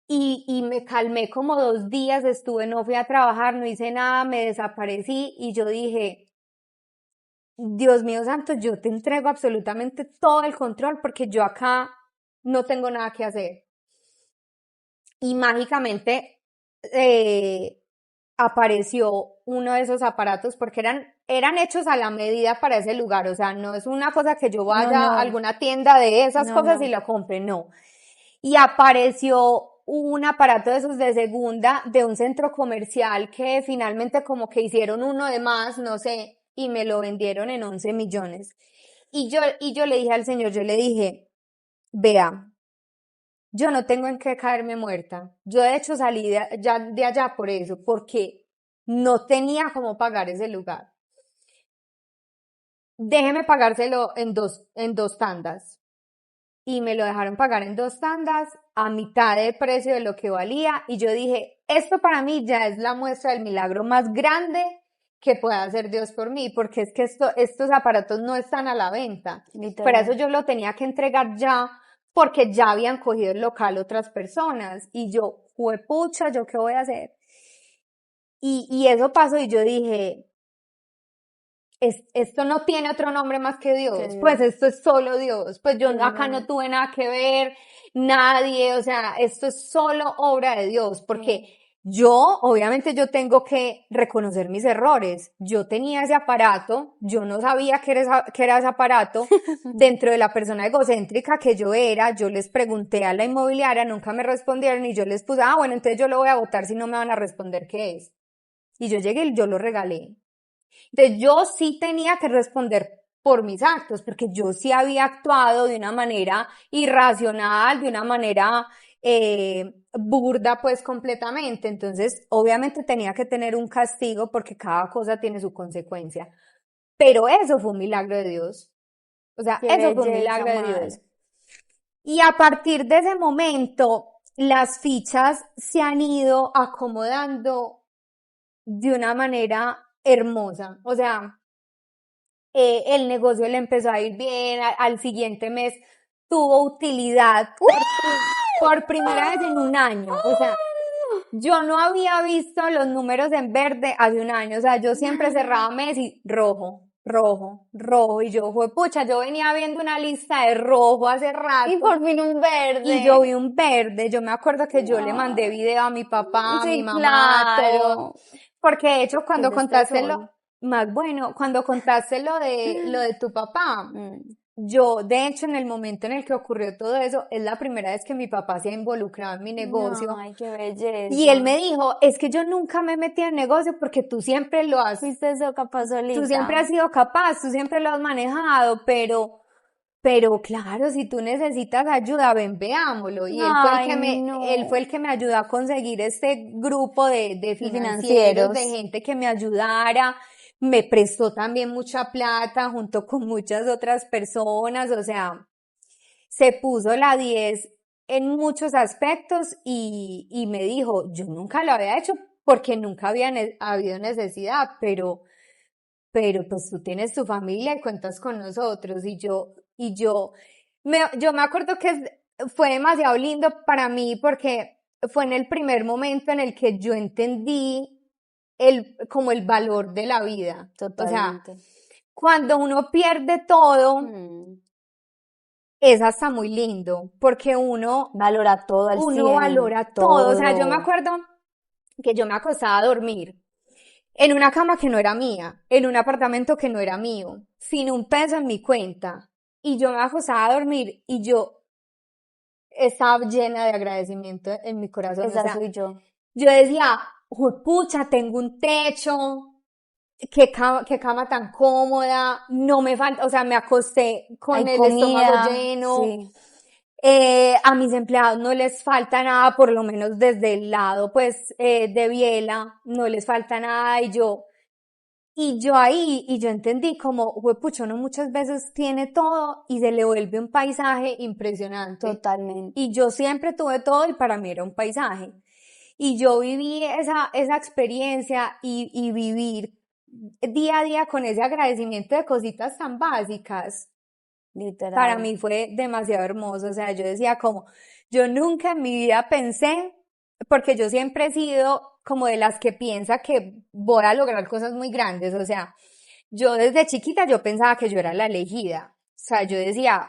Y me calmé como 2 días, no fui a trabajar, no hice nada, me desaparecí y yo dije, Dios mío santo, yo te entrego absolutamente todo el control porque yo acá no tengo nada que hacer. Y mágicamente apareció uno de esos aparatos porque eran hechos a la medida para ese lugar, o sea, no es una cosa que yo vaya a alguna tienda de esas cosas y lo compre, no. Y apareció un aparato de esos de segunda de un centro comercial que finalmente como que hicieron uno de más, no sé, y me lo vendieron en 11 millones. Y yo le dije al señor, yo le dije, vea, yo no tengo en qué caerme muerta. Yo de hecho salí de allá por eso, porque no tenía cómo pagar ese lugar. Déjeme pagárselo en dos tandas. Y me lo dejaron pagar en 2 tandas a mitad del precio de lo que valía y yo dije, esto para mí ya es la muestra del milagro más grande que pueda hacer Dios por mí, porque es que estos aparatos no están a la venta. Por eso yo lo tenía que entregar ya, porque ya habían cogido el local otras personas. Y yo, juepucha, ¿yo qué voy a hacer? Y eso pasó y yo dije, esto no tiene otro nombre más que Dios, pues esto es solo Dios, pues yo acá no tuve nada que ver, nadie, o sea, esto es solo obra de Dios, porque yo, obviamente yo tengo que reconocer mis errores, yo tenía ese aparato, yo no sabía qué era ese aparato, dentro de la persona egocéntrica que yo era, yo les pregunté a la inmobiliaria, nunca me respondieron y yo les puse, bueno, entonces yo lo voy a votar si no me van a responder qué es, y yo llegué y yo lo regalé. Entonces yo sí tenía que responder por mis actos, porque yo sí había actuado de una manera irracional, de una manera burda, pues completamente. Entonces, obviamente tenía que tener un castigo porque cada cosa tiene su consecuencia. Pero eso fue un milagro de Dios. O sea, Qué eso fue un belleza, milagro de madre. Dios. Y a partir de ese momento, las fichas se han ido acomodando de una manera hermosa. O sea, el negocio le empezó a ir bien, al siguiente mes tuvo utilidad por primera vez en un año. O sea, yo no había visto los números en verde hace un año. O sea, yo siempre cerraba mes y rojo, rojo, rojo. Y yo, pucha, yo venía viendo una lista de rojo hace rato. Y por fin un verde. Y yo vi un verde. Yo me acuerdo que yo le mandé video a mi papá, a mi Sí, mamá, claro. todo. Porque de hecho cuando Desde contaste este sol. más bueno, cuando contaste lo de tu papá, Mm. yo de hecho en el momento en el que ocurrió todo eso, es la primera vez que mi papá se ha involucrado en mi negocio. Ay, qué belleza. Y él me dijo, es que yo nunca me metí en negocio porque tú siempre lo has, Fuiste eso capaz solita. tú siempre has sido capaz, tú siempre lo has manejado, pero claro, si tú necesitas ayuda, ven, veámoslo. Y Ay, él fue el que me ayudó a conseguir este grupo de financieros, financieros. de gente que me ayudara. Me prestó también mucha plata junto con muchas otras personas, o sea, se puso la 10 en muchos aspectos y me dijo, yo nunca lo había hecho porque nunca había habido necesidad, pero pues tú tienes tu familia y cuentas con nosotros. Yo me acuerdo que fue demasiado lindo para mí porque fue en el primer momento en el que yo entendí como el valor de la vida. Totalmente. O sea, cuando uno pierde todo, es hasta muy lindo porque uno valora todo al 100. valora todo. O sea, yo me acuerdo que yo me acostaba a dormir en una cama que no era mía, en un apartamento que no era mío, sin un peso en mi cuenta. Y yo me acostaba a dormir y yo estaba llena de agradecimiento en mi corazón. Esa o sea, soy yo. Yo decía, pucha, tengo un techo, qué cama tan cómoda, no me falta, o sea, me acosté con Hay el comida, estómago lleno. sí. A mis empleados no les falta nada, por lo menos desde el lado, pues, de Biela, no les falta nada y yo entendí como, pucho, uno muchas veces tiene todo y se le vuelve un paisaje impresionante. Totalmente. Y yo siempre tuve todo y para mí era un paisaje. Y yo viví esa experiencia y vivir día a día con ese agradecimiento de cositas tan básicas. Literal. Para mí fue demasiado hermoso. O sea, yo decía como, yo nunca en mi vida pensé, porque yo siempre he sido como de las que piensa que voy a lograr cosas muy grandes. O sea, yo desde chiquita yo pensaba que yo era la elegida. O sea, yo decía,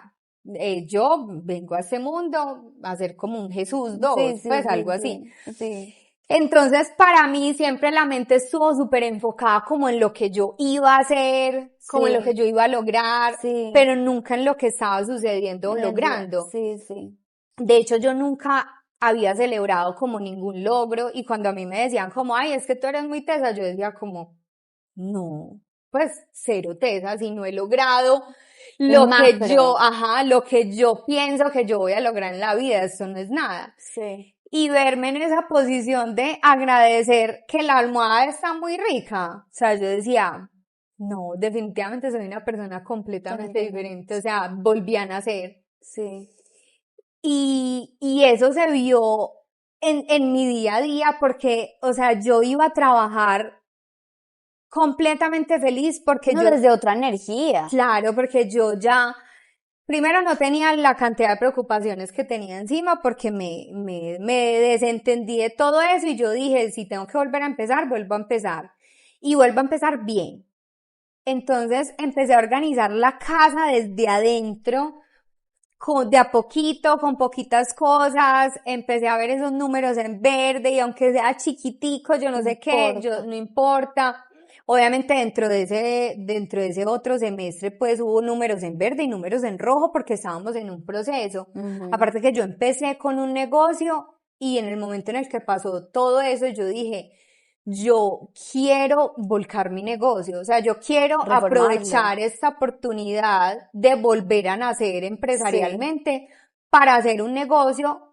yo vengo a este mundo a ser como un Jesús 2, pues algo así. Sí. Entonces, para mí siempre la mente estuvo súper enfocada como en lo que yo iba a hacer, como en lo que yo iba a lograr, pero nunca en lo que estaba sucediendo o logrando. Sí. De hecho, yo nunca había celebrado como ningún logro y cuando a mí me decían como, ay, es que tú eres muy tesa, yo decía como, no, pues cero tesa, si no he logrado lo que yo pienso que yo voy a lograr en la vida, eso no es nada. Sí. Y verme en esa posición de agradecer que la almohada está muy rica. O sea, yo decía, no, definitivamente soy una persona completamente diferente. O sea, volví a nacer. Sí. Y eso se vio en mi día a día porque, o sea, yo iba a trabajar completamente feliz porque desde otra energía. Claro, porque yo ya primero no tenía la cantidad de preocupaciones que tenía encima porque me desentendí de todo eso y yo dije, si tengo que volver a empezar, vuelvo a empezar. Y vuelvo a empezar bien. Entonces empecé a organizar la casa desde adentro, de a poquito, con poquitas cosas, empecé a ver esos números en verde y aunque sea chiquitico, yo no sé qué, no importa. Obviamente dentro de ese otro semestre pues hubo números en verde y números en rojo porque estábamos en un proceso. Aparte que yo empecé con un negocio y en el momento en el que pasó todo eso yo dije, yo quiero volcar mi negocio, o sea, yo quiero aprovechar esta oportunidad de volver a nacer empresarialmente para hacer un negocio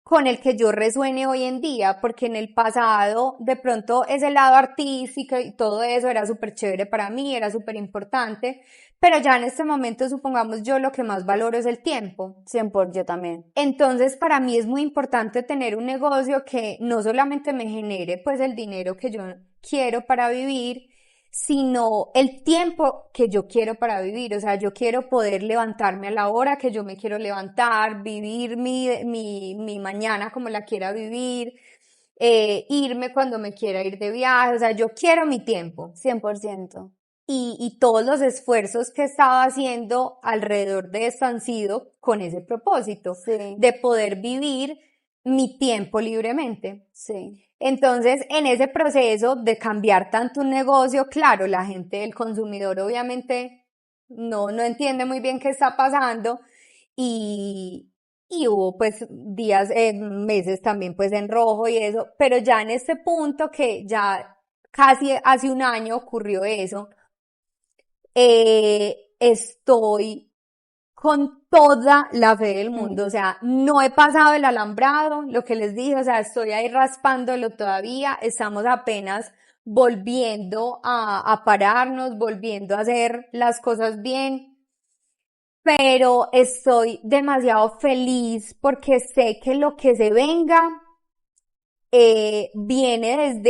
con el que yo resuene hoy en día, porque en el pasado de pronto ese lado artístico y todo eso era súper chévere para mí, era súper importante, pero ya en este momento supongamos yo lo que más valoro es el tiempo. 100%, yo también. Entonces para mí es muy importante tener un negocio que no solamente me genere pues el dinero que yo quiero para vivir, sino el tiempo que yo quiero para vivir, o sea, yo quiero poder levantarme a la hora que yo me quiero levantar, vivir mi mañana como la quiera vivir, irme cuando me quiera ir de viaje, o sea, yo quiero mi tiempo. 100%. Y todos los esfuerzos que estaba haciendo alrededor de esto han sido con ese propósito, de poder vivir mi tiempo libremente. Sí. Entonces, en ese proceso de cambiar tanto un negocio, claro, la gente, el consumidor obviamente no entiende muy bien qué está pasando y hubo pues días, meses también pues en rojo y eso, pero ya en este punto que ya casi hace un año ocurrió eso, estoy con toda la fe del mundo, o sea, no he pasado el alambrado, lo que les dije, o sea, estoy ahí raspándolo todavía, estamos apenas volviendo a pararnos, volviendo a hacer las cosas bien, pero estoy demasiado feliz porque sé que lo que se venga viene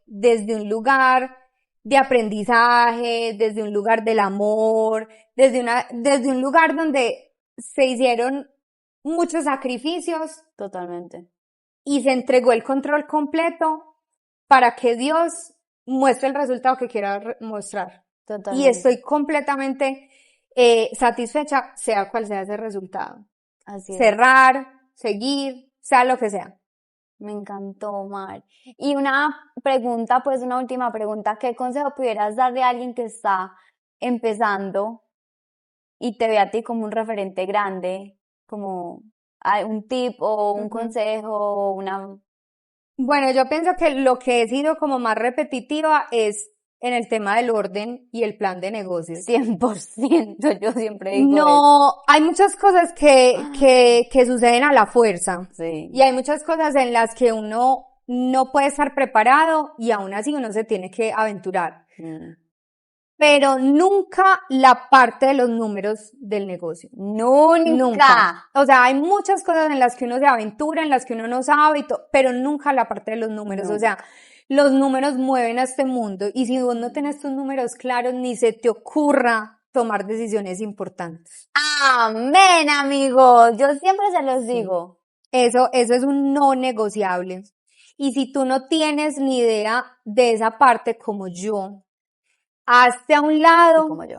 desde un lugar de aprendizaje, desde un lugar del amor, desde un lugar donde se hicieron muchos sacrificios. Totalmente. Y se entregó el control completo para que Dios muestre el resultado que quiera mostrar. Totalmente. Y estoy completamente satisfecha, sea cual sea ese resultado. Así es. Cerrar, seguir, sea lo que sea. Me encantó, Mar. Y una pregunta, pues una última pregunta, ¿qué consejo pudieras darle a alguien que está empezando y te ve a ti como un referente grande, como un tip o un consejo o una... Bueno, yo pienso que lo que he sido como más repetitiva es en el tema del orden y el plan de negocios. 100%, yo siempre digo No, hay muchas cosas que suceden a la fuerza. Sí. Y hay muchas cosas en las que uno no puede estar preparado y aún así uno se tiene que aventurar. Pero nunca la parte de los números del negocio. Nunca. O sea, hay muchas cosas en las que uno se aventura, en las que uno no sabe, y pero nunca la parte de los números. O sea, los números mueven a este mundo y si vos no tenés tus números claros, ni se te ocurra tomar decisiones importantes. Amén, amigos. Yo siempre se los digo. Eso es un no negociable. Y si tú no tienes ni idea de esa parte como yo, hazte a un lado como yo.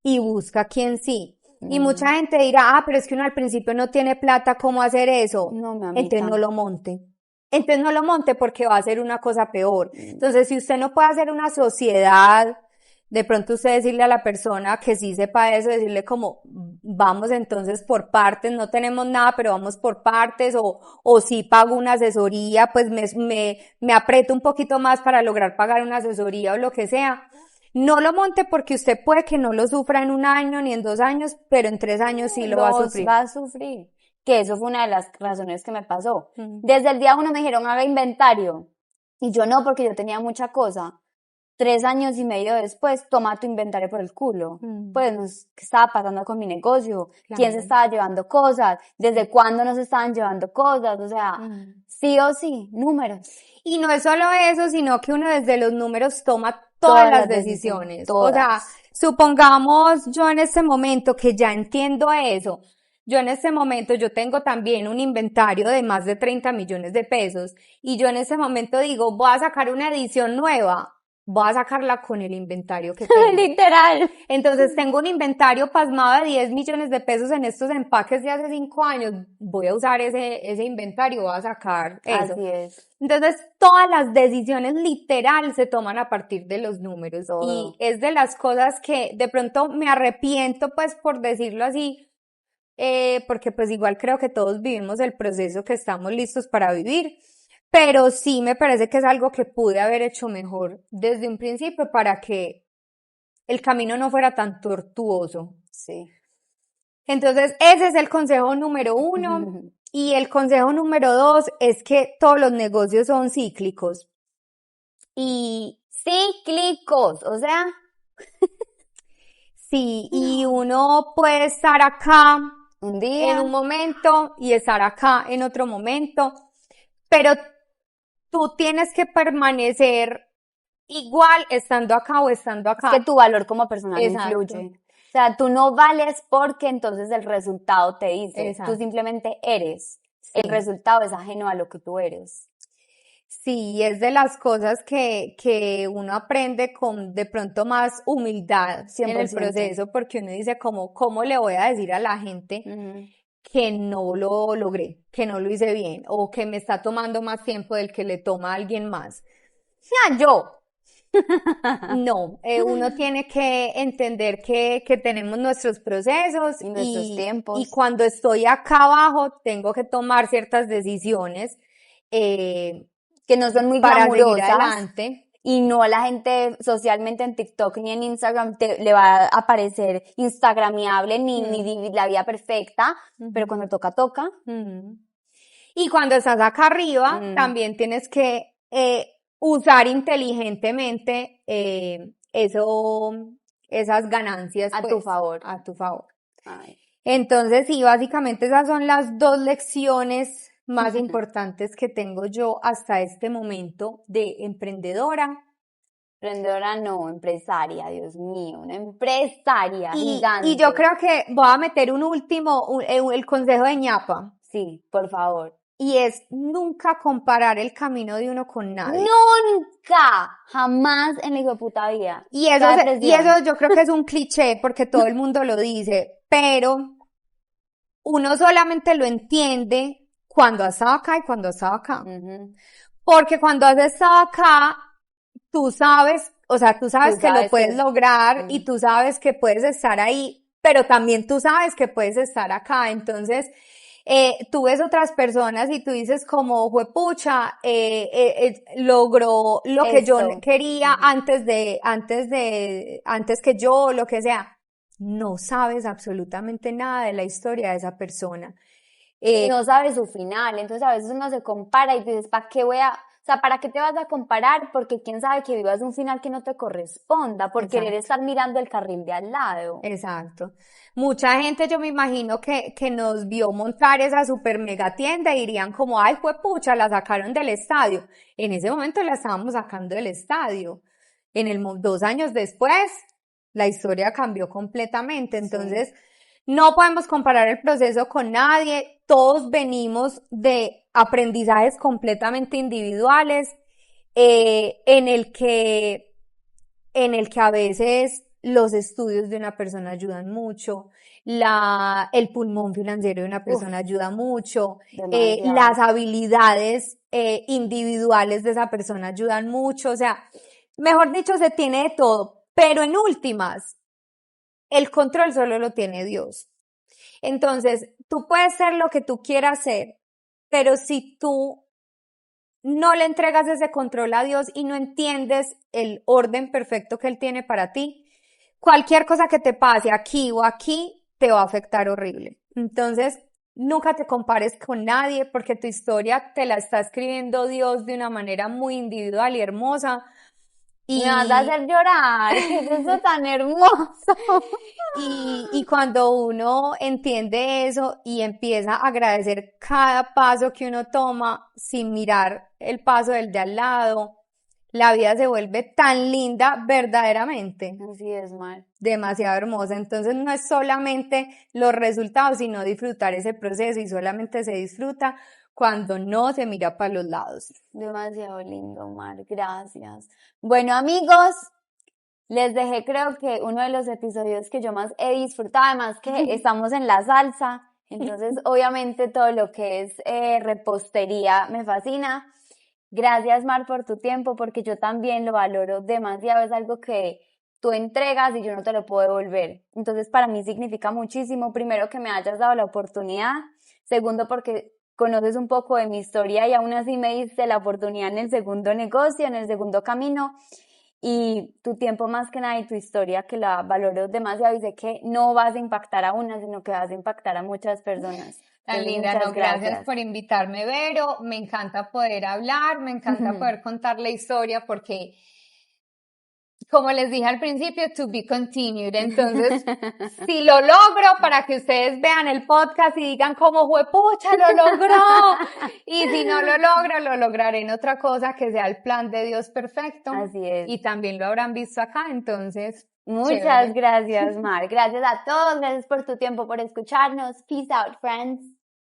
Y busca quien sí. Y mucha gente dirá, pero es que uno al principio no tiene plata, ¿cómo hacer eso? No, mamita. Entonces no lo monte. Entonces no lo monte porque va a ser una cosa peor. Entonces si usted no puede hacer una sociedad, de pronto usted decirle a la persona que sí sepa eso, decirle como, vamos entonces por partes, no tenemos nada, pero vamos por partes, o si pago una asesoría, pues me aprieto un poquito más para lograr pagar una asesoría o lo que sea. No lo monte porque usted puede que no lo sufra en un año ni en 2 años, pero en 3 años sí lo va a sufrir. Va a sufrir. Que eso fue una de las razones que me pasó. Desde el día 1 me dijeron haga inventario. Y yo no, porque yo tenía mucha cosa. 3 años y medio después, toma tu inventario por el culo. Pues, ¿qué estaba pasando con mi negocio? Claro. ¿Quién se estaba llevando cosas? ¿Desde cuándo nos estaban llevando cosas? O sea, sí o sí, números. Y no es solo eso, sino que uno desde los números toma todas Todas las las decisiones, decisiones. O sea, todas. supongamos yo en este momento que ya entiendo eso, yo en este momento yo tengo también un inventario de más de 30 millones de pesos y yo en este momento digo, voy a sacar una edición nueva, voy a sacarla con el inventario que tengo. Literal. Entonces tengo un inventario pasmado de 10 millones de pesos en estos empaques de hace 5 años, voy a usar ese inventario, voy a sacar eso. Así es. Entonces, todas las decisiones literal se toman a partir de los números Todo. y es de las cosas que de pronto me arrepiento, pues por decirlo así, porque pues igual creo que todos vivimos el proceso que estamos listos para vivir, pero sí me parece que es algo que pude haber hecho mejor desde un principio para que el camino no fuera tan tortuoso. Sí. Entonces, ese es el consejo número 1. Y el consejo número 2 es que todos los negocios son cíclicos. Y cíclicos, o sea, Sí, y uno puede estar acá un en día. un momento y estar acá en otro momento, pero tú tienes que permanecer igual estando acá o estando Es acá. que tu valor como persona no Exacto, influye. O sea, tú no vales porque entonces el resultado te dice. Tú exacto. simplemente eres. El Sí. resultado es ajeno a lo que tú eres. Sí, es de las cosas que uno aprende con de pronto más humildad en el 100%. proceso, porque uno dice como, ¿cómo le voy a decir a la gente que no lo logré, que no lo hice bien, o que me está tomando más tiempo del que le toma a alguien más? Ya, yo. No, uno tiene que entender que tenemos nuestros procesos Y nuestros y tiempos. cuando estoy acá abajo tengo que tomar ciertas decisiones Que no son muy para seguir glamurosas. adelante. Y no a la gente socialmente en TikTok ni en Instagram le va a aparecer instagramiable ni la vida perfecta, pero cuando toca, toca. Y cuando estás acá arriba, también tienes que usar inteligentemente esas ganancias A tu pues, favor. a tu favor. Ay. Entonces, sí, básicamente esas son las 2 lecciones más importantes que tengo yo hasta este momento de emprendedora. Emprendedora no, empresaria, Dios mío, una empresaria gigante. Y yo creo que voy a meter un último, el consejo de ñapa. Sí, por favor. Y es nunca comparar el camino de uno con nadie. Nunca, jamás en mi puta vida. Y eso yo creo que es un cliché porque todo el mundo lo dice, pero uno solamente lo entiende cuando ha estado acá y cuando ha estado acá. Porque cuando has estado acá, tú sabes, o sea, tú sabes que lo puedes lograr y tú sabes que puedes estar ahí, pero también tú sabes que puedes estar acá. Entonces, tú ves otras personas y tú dices como, juepucha, logró lo que yo quería antes que yo, lo que sea. No sabes absolutamente nada de la historia de esa persona. No sabes su final, entonces a veces uno se compara y dices, ¿para qué ¿para qué te vas a comparar? Porque quién sabe que vivas un final que no te corresponda por querer estar mirando el carril de al lado. Exacto. Mucha gente, yo me imagino que nos vio montar esa super mega tienda y dirían como, ay, pucha, la sacaron del estadio. En ese momento la estábamos sacando del estadio. 2 años después, la historia cambió completamente. Entonces, no podemos comparar el proceso con nadie. Todos venimos de aprendizajes completamente individuales, en el que a veces los estudios de una persona ayudan mucho, el pulmón financiero de una persona ayuda mucho, las habilidades individuales de esa persona ayudan mucho, o sea, mejor dicho, se tiene de todo, pero en últimas, el control solo lo tiene Dios. Entonces, tú puedes ser lo que tú quieras ser, pero si tú no le entregas ese control a Dios y no entiendes el orden perfecto que Él tiene para ti, cualquier cosa que te pase aquí o aquí te va a afectar horrible. Entonces, nunca te compares con nadie porque tu historia te la está escribiendo Dios de una manera muy individual y hermosa. Me vas a hacer llorar, ¿qué es eso tan hermoso? Y cuando uno entiende eso y empieza a agradecer cada paso que uno toma sin mirar el paso del de al lado, la vida se vuelve tan linda verdaderamente, Así es, Mar. demasiado hermosa. Entonces no es solamente los resultados, sino disfrutar ese proceso y solamente se disfruta cuando no se mira para los lados. Demasiado lindo, Mar. Gracias. Bueno, amigos, les dejé creo que uno de los episodios que yo más he disfrutado, además que estamos en la salsa, entonces obviamente todo lo que es repostería me fascina. Gracias, Mar, por tu tiempo, porque yo también lo valoro demasiado, es algo que tú entregas y yo no te lo puedo devolver. Entonces para mí significa muchísimo, primero que me hayas dado la oportunidad, segundo porque conoces un poco de mi historia y aún así me diste la oportunidad en el segundo negocio, en el segundo camino, y tu tiempo más que nada y tu historia que la valoro demasiado y sé que no vas a impactar a una, sino que vas a impactar a muchas personas. Tan Entonces, linda, muchas no, gracias gracias. por invitarme, Vero. Me encanta poder hablar, me encanta poder contar la historia porque, como les dije al principio, to be continued. Entonces, si lo logro para que ustedes vean el podcast y digan como juepucha, lo logró. Y si no lo logro, lo lograré en otra cosa que sea el plan de Dios perfecto. Así es. Y también lo habrán visto acá, entonces, Muchas chévere. gracias, Mar. Gracias a todos, gracias por tu tiempo, por escucharnos. Peace out, friends.